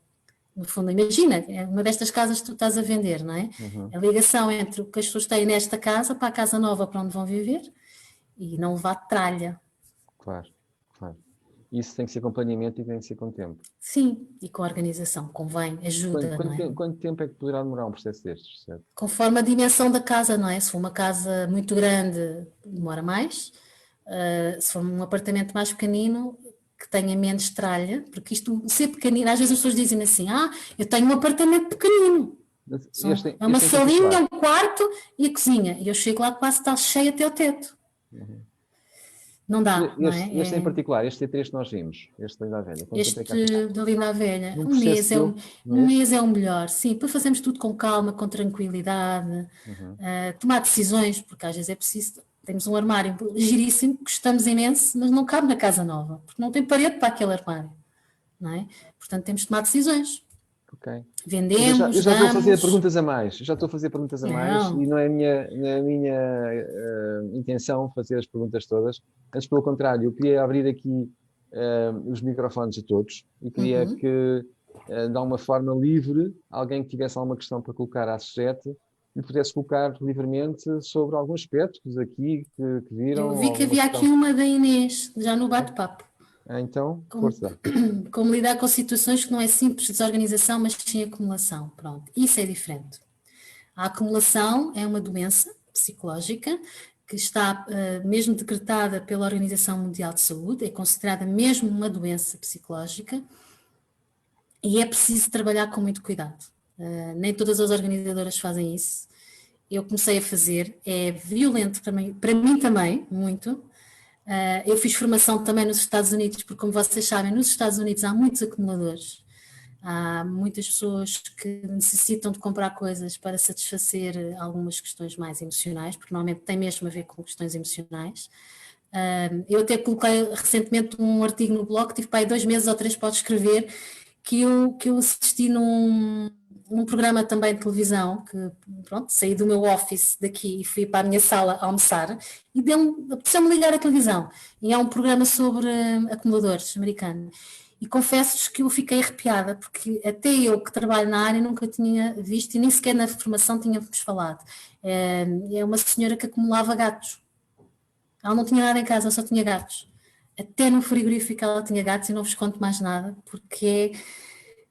no fundo, imagina, é uma destas casas que tu estás a vender, não é? A ligação entre o que as pessoas têm nesta casa para a casa nova para onde vão viver e não levar tralha. Claro, claro. Isso tem que ser acompanhamento e tem que ser com tempo. Sim, e com a organização, convém, ajuda, não é? Quanto tempo é que poderá demorar um processo destes, certo? Conforme a dimensão da casa, não é? Se for uma casa muito grande, demora mais. Se for um apartamento mais pequenino, que tenha menos tralha, porque isto ser pequenino, às vezes as pessoas dizem assim, eu tenho um apartamento pequenino. É uma salinha, um quarto e a cozinha. E eu chego lá quase está cheio até o teto. Não dá, não é? Este em particular, este T3 que nós vimos, este da Linda à Velha. Este da Linda à Velha, um mês é o melhor, sim, para fazermos tudo com calma, com tranquilidade, tomar decisões, porque às vezes é preciso, temos um armário giríssimo, gostamos imenso, mas não cabe na casa nova, porque não tem parede para aquele armário, não é? Portanto temos de tomar decisões. Ok. Vendemos, eu já estou a fazer perguntas a mais, e não é a minha intenção fazer as perguntas todas. Antes, pelo contrário, eu queria abrir aqui os microfones a todos e queria que, de alguma forma livre, alguém que tivesse alguma questão para colocar à Suzete e pudesse colocar livremente sobre alguns aspectos aqui que viram. Eu vi que havia aqui uma da Inês, já no bate-papo. Então, força. Como lidar com situações que não é simples desorganização, mas sim acumulação. Pronto, isso é diferente. A acumulação é uma doença psicológica que está mesmo decretada pela Organização Mundial de Saúde, é considerada mesmo uma doença psicológica e é preciso trabalhar com muito cuidado. Nem todas as organizadoras fazem isso. Eu comecei a fazer, é violento para mim também, muito. Eu fiz formação também nos Estados Unidos, porque como vocês sabem, nos Estados Unidos há muitos acumuladores, há muitas pessoas que necessitam de comprar coisas para satisfazer algumas questões mais emocionais, porque normalmente tem mesmo a ver com questões emocionais. Eu até coloquei recentemente um artigo no blog, tive para aí 2 meses ou 3 para escrever, que eu assisti num programa também de televisão, que pronto, saí do meu office daqui e fui para a minha sala almoçar e apeteceu-me ligar a televisão. E é um programa sobre acumuladores americano. E confesso-vos que eu fiquei arrepiada, porque até eu que trabalho na área nunca tinha visto e nem sequer na formação tínhamos falado. É uma senhora que acumulava gatos. Ela não tinha nada em casa, só tinha gatos. Até no frigorífico ela tinha gatos e não vos conto mais nada, porque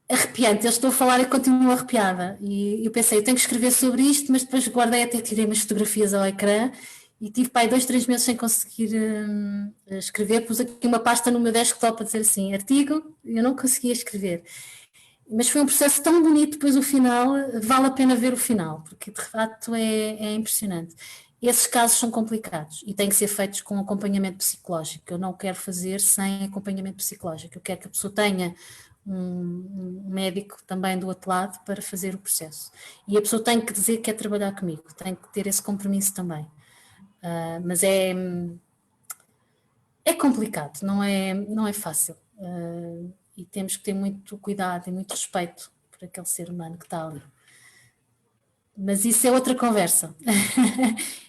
é arrepiante. Eu estou a falar e continuo arrepiada. E eu pensei, eu tenho que escrever sobre isto, mas depois guardei, até tirei umas fotografias ao ecrã e tive para aí 2, 3 meses sem conseguir escrever. Pus aqui uma pasta no meu desktop a dizer assim, artigo, e eu não conseguia escrever. Mas foi um processo tão bonito, depois o final, vale a pena ver o final, porque de facto é impressionante. Esses casos são complicados e têm que ser feitos com acompanhamento psicológico. Eu não quero fazer sem acompanhamento psicológico. Eu quero que a pessoa tenha um médico também do outro lado para fazer o processo. E a pessoa tem que dizer que quer trabalhar comigo, tem que ter esse compromisso também. Mas é complicado, não é fácil. e temos que ter muito cuidado e muito respeito por aquele ser humano que está ali. Mas isso é outra conversa.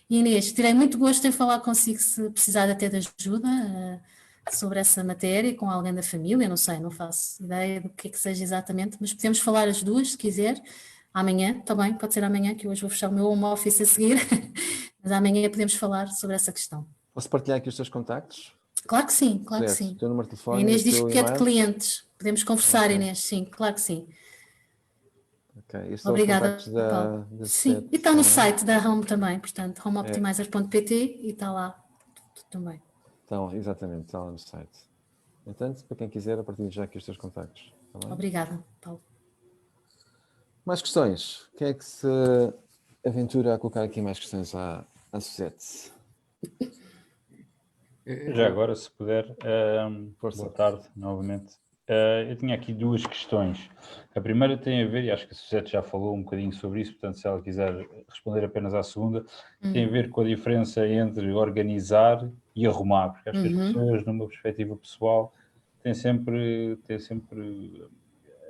Inês, terei muito gosto em falar consigo se precisar até de ajuda sobre essa matéria com alguém da família, não sei, não faço ideia do que é que seja exatamente, mas podemos falar as duas, se quiser, amanhã também, pode ser amanhã, que hoje vou fechar o meu home office a seguir, mas amanhã podemos falar sobre essa questão. Posso partilhar aqui os teus contactos? Claro que sim, claro certo. que sim. O teu número de telefone, a Inês diz que é de e-mail. clientes, podemos conversar, okay. Inês, sim, claro que sim. Ok, estes obrigada, são os contactos da sim, e está no site da Home também, portanto, homeoptimizer.pt e está lá também. Então, exatamente, está lá no site. Entanto, para quem quiser, a partir de já aqui os teus contactos. Tá, obrigada, Paulo. Mais questões? Quem é que se aventura a colocar aqui mais questões à Suzete? Já agora, se puder, boa tarde novamente. Eu tinha aqui duas questões. A primeira tem a ver, e acho que a Suzete já falou um bocadinho sobre isso, portanto, se ela quiser responder apenas à segunda, tem a ver com a diferença entre organizar e arrumar, porque acho que as pessoas, numa perspectiva pessoal, têm sempre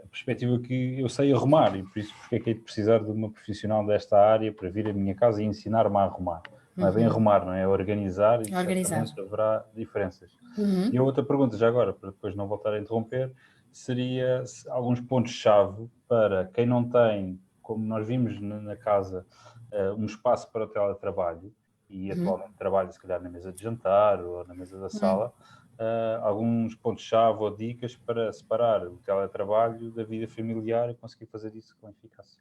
a perspectiva que eu sei arrumar, e por isso porque é que hei de precisar de uma profissional desta área para vir à minha casa e ensinar-me a arrumar. Não é bem arrumar, não é? organizar, e certamente haverá diferenças. E a outra pergunta, já agora, para depois não voltar a interromper, seria alguns pontos-chave para quem não tem, como nós vimos na casa, um espaço para o teletrabalho, e atualmente trabalha se calhar na mesa de jantar ou na mesa da sala, alguns pontos-chave ou dicas para separar o teletrabalho da vida familiar e conseguir fazer isso com eficácia.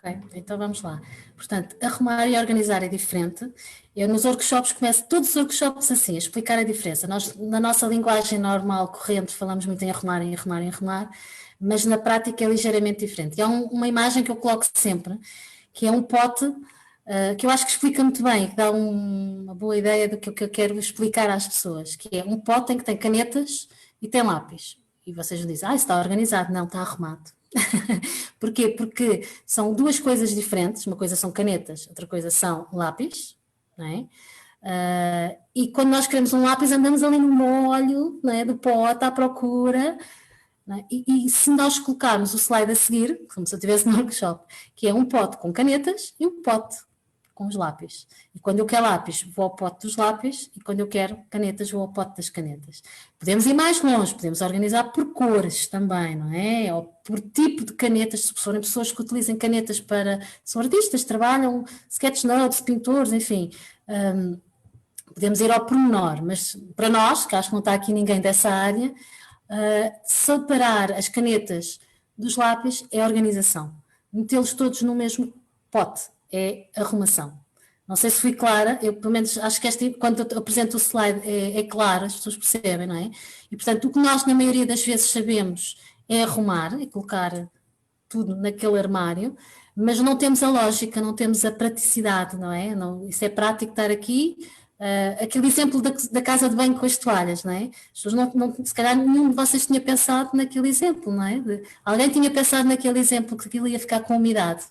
Ok, então vamos lá. Portanto, arrumar e organizar é diferente. Eu nos workshops começo todos os workshops assim, a explicar a diferença. Nós, na nossa linguagem normal, corrente, falamos muito em arrumar, mas na prática é ligeiramente diferente. E há uma imagem que eu coloco sempre, que é um pote, que eu acho que explica muito bem, que dá uma boa ideia do que eu quero explicar às pessoas, que é um pote em que tem canetas e tem lápis. E vocês dizem, isso está organizado. Não, está arrumado. Porquê? Porque são duas coisas diferentes, uma coisa são canetas, outra coisa são lápis, não é? E quando nós queremos um lápis andamos ali no molho, não é? Do pote à procura, não é? E se nós colocarmos o slide a seguir, como se eu estivesse no workshop, que é um pote com canetas e um pote com os lápis. E quando eu quero lápis, vou ao pote dos lápis, e quando eu quero canetas, vou ao pote das canetas. Podemos ir mais longe, podemos organizar por cores também, não é? Ou por tipo de canetas, se forem pessoas que utilizem canetas para... São artistas, trabalham sketchnotes, pintores, enfim. Podemos ir ao pormenor, mas para nós, que acho que não está aqui ninguém dessa área, separar as canetas dos lápis é organização. Metê-los todos no mesmo pote é arrumação. Não sei se fui clara, eu pelo menos acho que quando eu apresento o slide é claro, as pessoas percebem, não é? E portanto o que nós na maioria das vezes sabemos é arrumar e colocar tudo naquele armário, mas não temos a lógica, não temos a praticidade, não é? Não, isso é prático estar aqui, aquele exemplo da casa de banho com as toalhas, não é? As pessoas se calhar nenhum de vocês tinha pensado naquele exemplo, não é? Alguém tinha pensado naquele exemplo que aquilo ia ficar com umidade.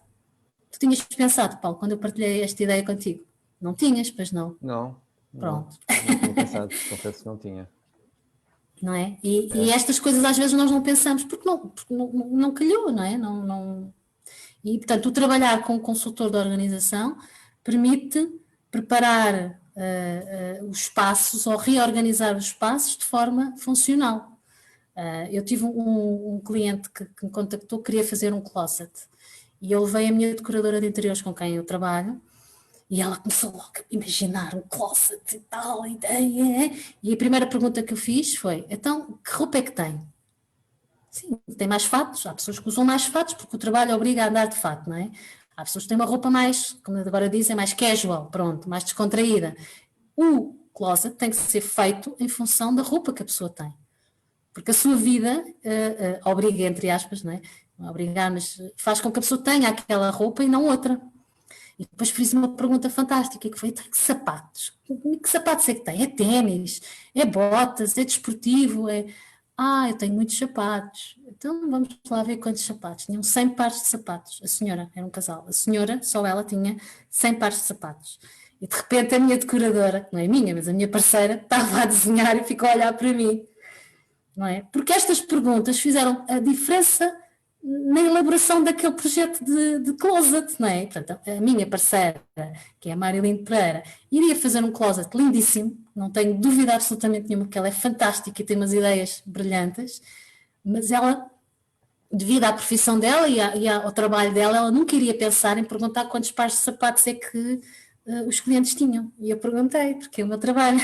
Tu tinhas pensado, Paulo, quando eu partilhei esta ideia contigo? Não tinhas, pois não? Não. Pronto. Não tinha pensado, confesso que não tinha. Não é? E estas coisas às vezes nós não pensamos porque não calhou, não é? Não. E, portanto, o trabalhar com o consultor de organização permite preparar os espaços ou reorganizar os espaços de forma funcional. Eu tive um cliente que me contactou, queria fazer um closet. E eu levei a minha decoradora de interiores com quem eu trabalho e ela começou logo a imaginar um closet e tal, e a primeira pergunta que eu fiz foi, então, que roupa é que tem? Sim, tem mais fatos, há pessoas que usam mais fatos porque o trabalho obriga a andar de fato, não é? Há pessoas que têm uma roupa mais, como agora dizem, mais casual, pronto, mais descontraída. O closet tem que ser feito em função da roupa que a pessoa tem. Porque a sua vida obriga, entre aspas, não é? Obrigar, mas faz com que a pessoa tenha aquela roupa e não outra. E depois fiz uma pergunta fantástica, que foi, que sapatos? Que sapatos é que tem? É ténis? É botas? É desportivo? eu tenho muitos sapatos. Então vamos lá ver quantos sapatos. Tinham 100 pares de sapatos. A senhora, era um casal, a senhora, só ela tinha 100 pares de sapatos. E de repente a minha decoradora, não é minha, mas a minha parceira, estava a desenhar e ficou a olhar para mim. não é? Porque estas perguntas fizeram a diferença na elaboração daquele projeto de closet, não é? Portanto, a minha parceira, que é a Marilyn Pereira, iria fazer um closet lindíssimo, não tenho dúvida absolutamente nenhuma que ela é fantástica e tem umas ideias brilhantes, mas ela, devido à profissão dela e ao trabalho dela, ela nunca iria pensar em perguntar quantos pares de sapatos é que os clientes tinham. E eu perguntei, porque é o meu trabalho.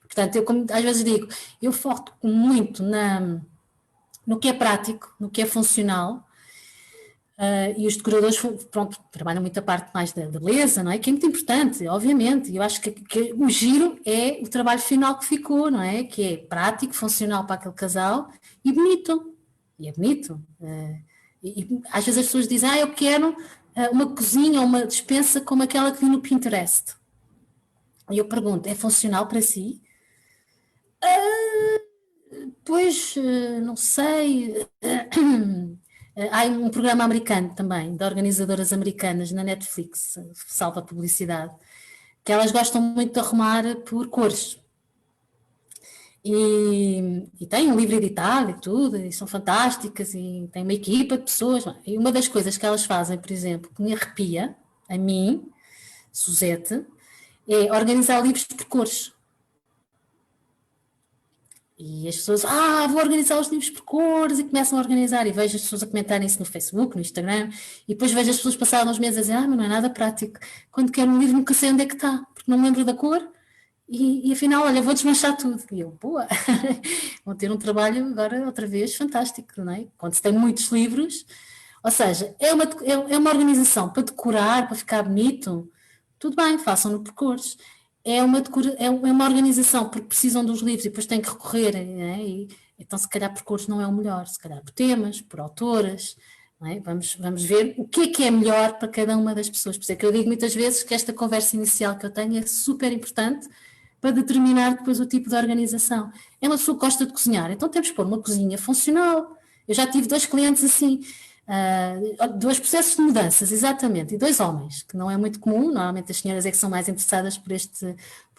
Portanto, eu, como às vezes digo, eu foco muito no que é prático, no que é funcional, e os decoradores, pronto, trabalham muito a parte mais da beleza, não é? Que é muito importante, obviamente, e eu acho que o giro é o trabalho final que ficou, não é? Que é prático, funcional para aquele casal e bonito, e é bonito. E às vezes as pessoas dizem, eu quero uma cozinha ou uma despensa como aquela que vi no Pinterest. E eu pergunto, é funcional para si? Pois, não sei. Há um programa americano também, de organizadoras americanas na Netflix, salva publicidade, que elas gostam muito de arrumar por cores. E tem um livro editado e tudo, e são fantásticas, e tem uma equipa de pessoas. E uma das coisas que elas fazem, por exemplo, que me arrepia, a mim, Suzete, é organizar livros por cores. E as pessoas, vou organizar os livros por cores, e começam a organizar, e vejo as pessoas a comentarem isso no Facebook, no Instagram, e depois vejo as pessoas passarem uns meses a dizer, mas não é nada prático. Quando quero um livro nunca sei onde é que está, porque não me lembro da cor, e afinal, olha, vou desmanchar tudo. E eu, boa, vou ter um trabalho agora outra vez fantástico, não é? Quando se tem muitos livros, ou seja, é uma organização para decorar, para ficar bonito, tudo bem, façam-no por cores. É uma organização porque precisam dos livros e depois têm que recorrer, né? Então se calhar por cores não é o melhor, se calhar por temas, por autoras, não é? Vamos ver o que é melhor para cada uma das pessoas. Por isso é que eu digo muitas vezes que esta conversa inicial que eu tenho é super importante para determinar depois o tipo de organização. É uma pessoa que gosta de cozinhar, então temos que pôr uma cozinha funcional. Eu já tive 2 clientes assim, 2 processos de mudanças, exatamente, e 2 homens, que não é muito comum, normalmente as senhoras é que são mais interessadas por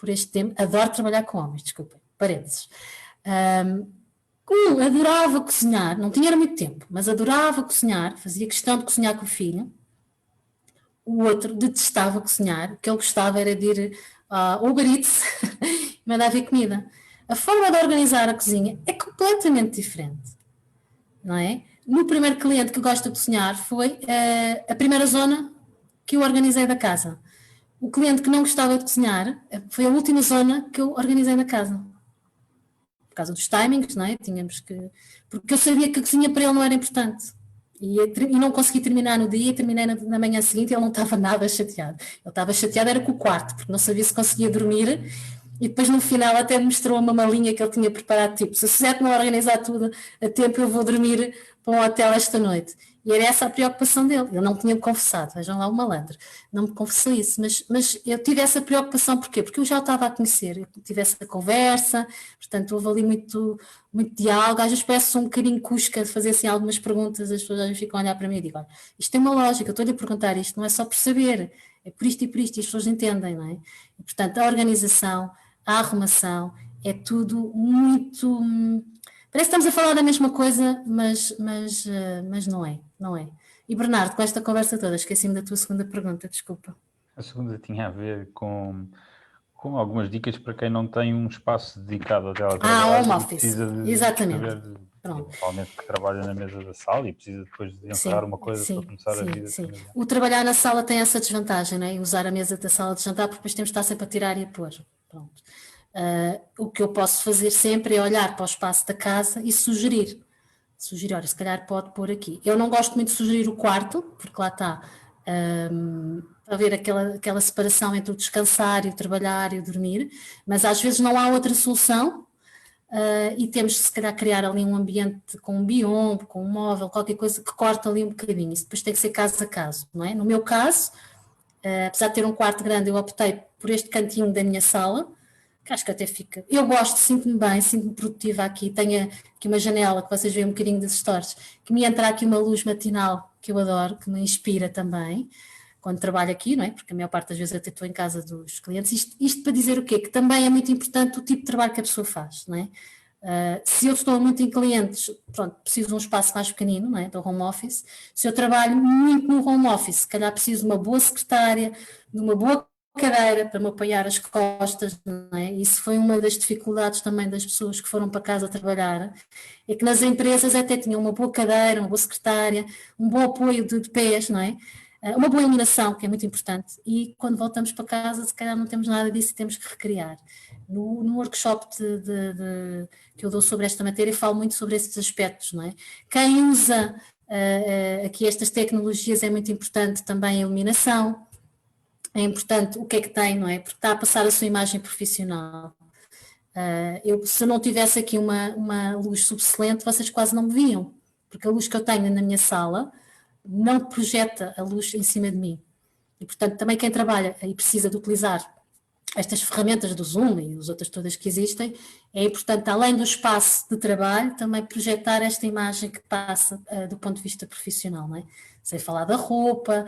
este tema. Adoro trabalhar com homens, desculpem, parênteses. Adorava cozinhar, não tinha muito tempo, mas adorava cozinhar, fazia questão de cozinhar com o filho. O outro detestava cozinhar, o que ele gostava era de ir ao Uber Eats e mandar vir comida. A forma de organizar a cozinha é completamente diferente, não é? No primeiro cliente que gosta de cozinhar foi a primeira zona que eu organizei da casa. O cliente que não gostava de cozinhar foi a última zona que eu organizei da casa. Por causa dos timings, não é? Porque eu sabia que a cozinha para ele não era importante. E não consegui terminar no dia, terminei na manhã seguinte e ele não estava nada chateado. Ele estava chateado era com o quarto, porque não sabia se conseguia dormir. E depois no final até me mostrou uma malinha que ele tinha preparado, tipo, se a Suzete não organizar tudo a tempo eu vou dormir para um hotel esta noite. E era essa a preocupação dele. Ele não me tinha confessado, vejam lá o malandro, não me confessou isso, mas eu tive essa preocupação, porquê? Porque eu já o estava a conhecer, eu tive essa conversa, portanto houve ali muito diálogo, às vezes peço um bocadinho cusca de fazer assim algumas perguntas, as pessoas às vezes ficam a olhar para mim e digo, olha, isto tem uma lógica, eu estou-lhe a perguntar isto, não é só por saber, é por isto, e as pessoas entendem, não é? E, portanto, a organização, a arrumação, é tudo muito... Parece que estamos a falar da mesma coisa, mas não é, não é. E Bernardo, com esta conversa toda, esqueci-me da tua segunda pergunta, desculpa. A segunda tinha a ver com algumas dicas para quem não tem um espaço dedicado ao teletrabalho. Home office, exatamente. Principalmente que trabalha na mesa da sala e precisa depois de encerrar uma coisa para começar a vida. Sim. O trabalhar na sala tem essa desvantagem, não é? Usar a mesa da sala de jantar, porque depois temos de estar sempre a tirar e a pôr. Pronto. O que eu posso fazer sempre é olhar para o espaço da casa e sugerir, olha, se calhar pode pôr aqui. Eu não gosto muito de sugerir o quarto, porque lá está a haver aquela separação entre o descansar e o trabalhar e o dormir, mas às vezes não há outra solução e temos de se calhar criar ali um ambiente com um biombo, com um móvel, qualquer coisa que corta ali um bocadinho. Isso depois tem que ser caso a caso, não é? No meu caso, apesar de ter um quarto grande, eu optei por este cantinho da minha sala, que acho que até fica... Eu gosto, sinto-me bem, sinto-me produtiva aqui. Tenho aqui uma janela, que vocês veem um bocadinho das stories, que me entra aqui uma luz matinal, que eu adoro, que me inspira também, quando trabalho aqui, não é? Porque a maior parte das vezes até estou em casa dos clientes. Isto para dizer o quê? Que também é muito importante o tipo de trabalho que a pessoa faz, não é? Se eu estou muito em clientes, pronto, preciso de um espaço mais pequenino, não é, do home office. Se eu trabalho muito no home office, se calhar preciso de uma boa secretária, de uma boa cadeira para me apoiar as costas, não é? Isso foi uma das dificuldades também das pessoas que foram para casa trabalhar, é que nas empresas até tinham uma boa cadeira, uma boa secretária, um bom apoio de pés, não é? Uma boa iluminação, que é muito importante, e quando voltamos para casa, se calhar não temos nada disso e temos que recriar. No workshop que eu dou sobre esta matéria, falo muito sobre esses aspectos, não é? Quem usa aqui estas tecnologias é muito importante também a iluminação, é importante o que é que tem, não é? Porque está a passar a sua imagem profissional. Se eu não tivesse aqui uma luz subexcelente, vocês quase não me viam, porque a luz que eu tenho na minha sala não projeta a luz em cima de mim. E, portanto, também quem trabalha e precisa de utilizar estas ferramentas do Zoom e as outras todas que existem, é importante, além do espaço de trabalho, também projetar esta imagem que passa do ponto de vista profissional, não é? Sem falar da roupa,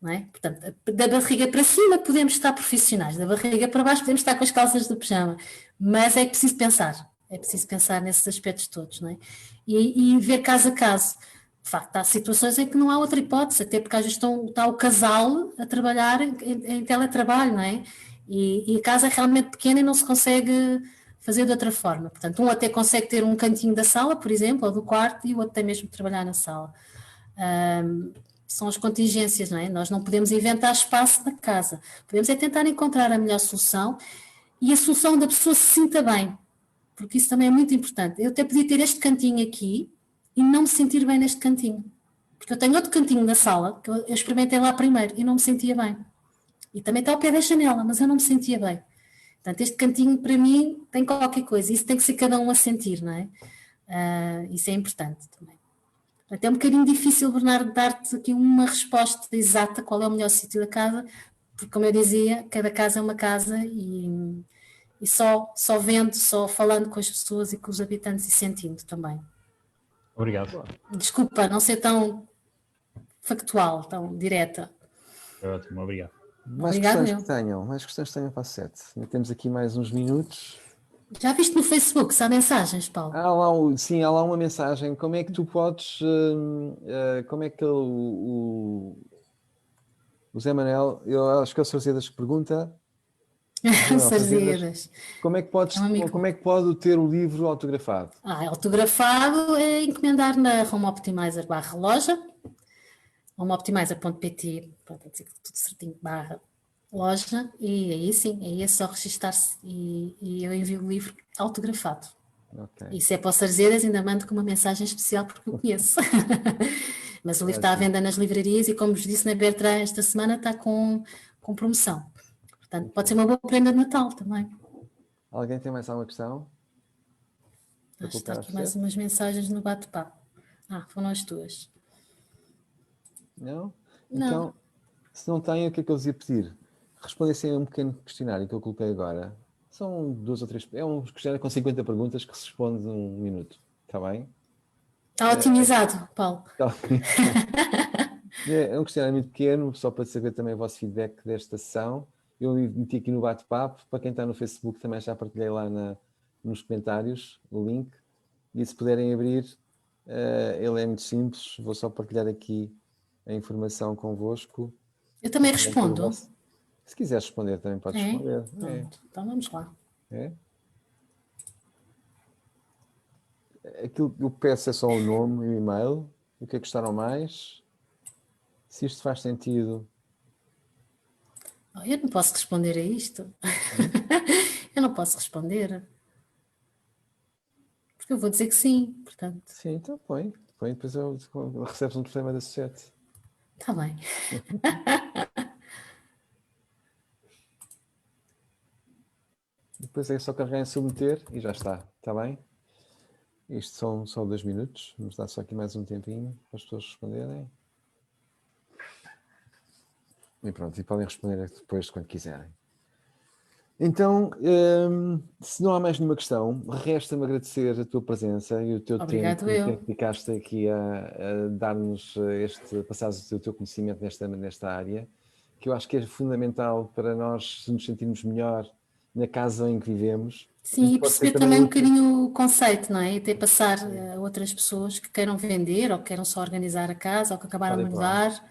não é? Portanto, da barriga para cima podemos estar profissionais, da barriga para baixo podemos estar com as calças de pijama, mas é preciso pensar nesses aspectos todos, não é? E ver caso a caso. De facto, há situações em que não há outra hipótese, até porque às vezes está o casal a trabalhar em teletrabalho, não é? E a casa é realmente pequena e não se consegue fazer de outra forma. Portanto, um até consegue ter um cantinho da sala, por exemplo, ou do quarto, e o outro tem mesmo que trabalhar na sala. São as contingências, não é? Nós não podemos inventar espaço na casa. Podemos é tentar encontrar a melhor solução e a solução da pessoa se sinta bem, porque isso também é muito importante. Eu até podia ter este cantinho aqui e não me sentir bem neste cantinho. Porque eu tenho outro cantinho na sala, que eu experimentei lá primeiro e não me sentia bem. E também está ao pé da janela, mas eu não me sentia bem. Portanto, este cantinho para mim tem qualquer coisa. Isso tem que ser cada um a sentir, não é? Isso é importante também. Portanto, é um bocadinho difícil, Bernardo, dar-te aqui uma resposta exata qual é o melhor sítio da casa, porque, como eu dizia, cada casa é uma casa e só vendo, só falando com as pessoas e com os habitantes e sentindo também. Obrigado. Desculpa, não ser tão factual, tão direta. É ótimo, obrigado. Mais questões que tenham para a 7. Temos aqui mais uns minutos. Já viste no Facebook, se há mensagens, Paulo? Há lá uma mensagem. Como é que tu podes... como é que o Zé Manel, eu acho que é o Sr. Zedas que pergunta... Sarzedas. Como é que pode ter o livro autografado? Autografado é encomendar na Home Optimizer /loja, homeoptimizer.pt, tudo certinho, /loja, e aí sim, aí é só registar-se e eu envio o livro autografado. Okay. E se é para o Sarzedas, ainda mando com uma mensagem especial porque eu conheço. Mas o livro está à venda nas livrarias e, como vos disse na Bertrand, esta semana está com promoção. Portanto, pode ser uma boa prenda de Natal também. Alguém tem mais alguma questão? Acho que está aqui mais umas mensagens no bate-papo. Foram as tuas. Não? Então, se não têm, o que é que eu vos ia pedir? Respondessem a um pequeno questionário que eu coloquei agora. São 2 ou 3... É um questionário com 50 perguntas que se responde num minuto. Está bem? Está otimizado, Paulo. É um questionário muito pequeno, só para saber também o vosso feedback desta sessão. Eu meti aqui no bate-papo, para quem está no Facebook também já partilhei lá nos comentários o link, e se puderem abrir, ele é muito simples, vou só partilhar aqui a informação convosco. Eu também respondo. Se quiseres responder também podes responder. Então vamos lá. Aquilo que eu peço é só o nome e o e-mail, o que é que gostaram mais, se isto faz sentido. Eu não posso responder a isto. Eu não posso responder. Porque eu vou dizer que sim, portanto. Sim, então põe. Depois recebes um problema da sociedade. Está bem. Depois é só carregar em submeter e já está. Está bem? Isto são só 2 minutos. Vamos dar só aqui mais um tempinho para as pessoas responderem. E pronto, e podem responder depois quando quiserem. Então, se não há mais nenhuma questão, resta-me agradecer a tua presença e o teu tempo que dedicaste aqui a dar-nos passares o teu conhecimento nesta área, que eu acho que é fundamental para nós nos sentirmos melhor na casa em que vivemos. Sim, e perceber também um bocadinho o conceito, não é? E até passar a outras pessoas que queiram vender ou que queiram só organizar a casa ou que acabaram de mudar,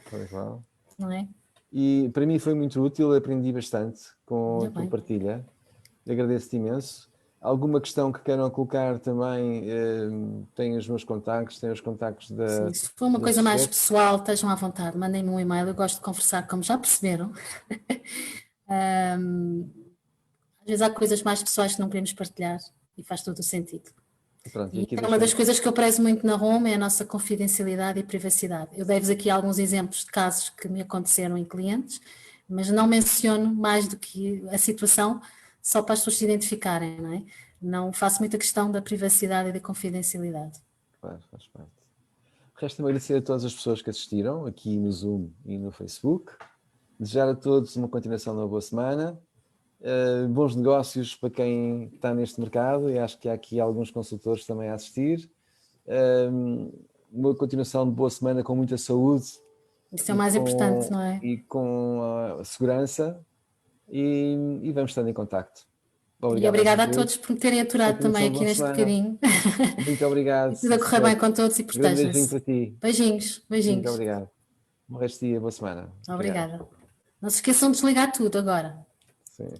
não é? E para mim foi muito útil, aprendi bastante com a tua partilha. Agradeço-te imenso. Alguma questão que queiram colocar também, têm os meus contactos, têm os contactos da... Sim, se for uma coisa mais pessoal, estejam à vontade, mandem-me um e-mail, eu gosto de conversar, como já perceberam. Às vezes há coisas mais pessoais que não queremos partilhar e faz todo o sentido. Pronto, e é uma das coisas que eu prezo muito na Home, é a nossa confidencialidade e privacidade. Eu dei-vos aqui alguns exemplos de casos que me aconteceram em clientes, mas não menciono mais do que a situação, só para as pessoas se identificarem, não é? Não faço muita questão da privacidade e da confidencialidade. Claro, faz parte. Resta-me agradecer a todas as pessoas que assistiram aqui no Zoom e no Facebook. Desejar a todos uma continuação de uma boa semana. Bons negócios para quem está neste mercado, e acho que há aqui alguns consultores também a assistir. Uma continuação de boa semana com muita saúde. Isso é o mais importante, não é? E com segurança, e vamos estando em contacto. E obrigada a todos por me terem aturado também aqui neste bocadinho. Muito obrigado. Tudo a correr bem com todos e protejam-se. Beijinho para ti. Beijinhos. Muito obrigado. Um resto de dia, boa semana. Obrigada. Não se esqueçam de desligar tudo agora. Sim.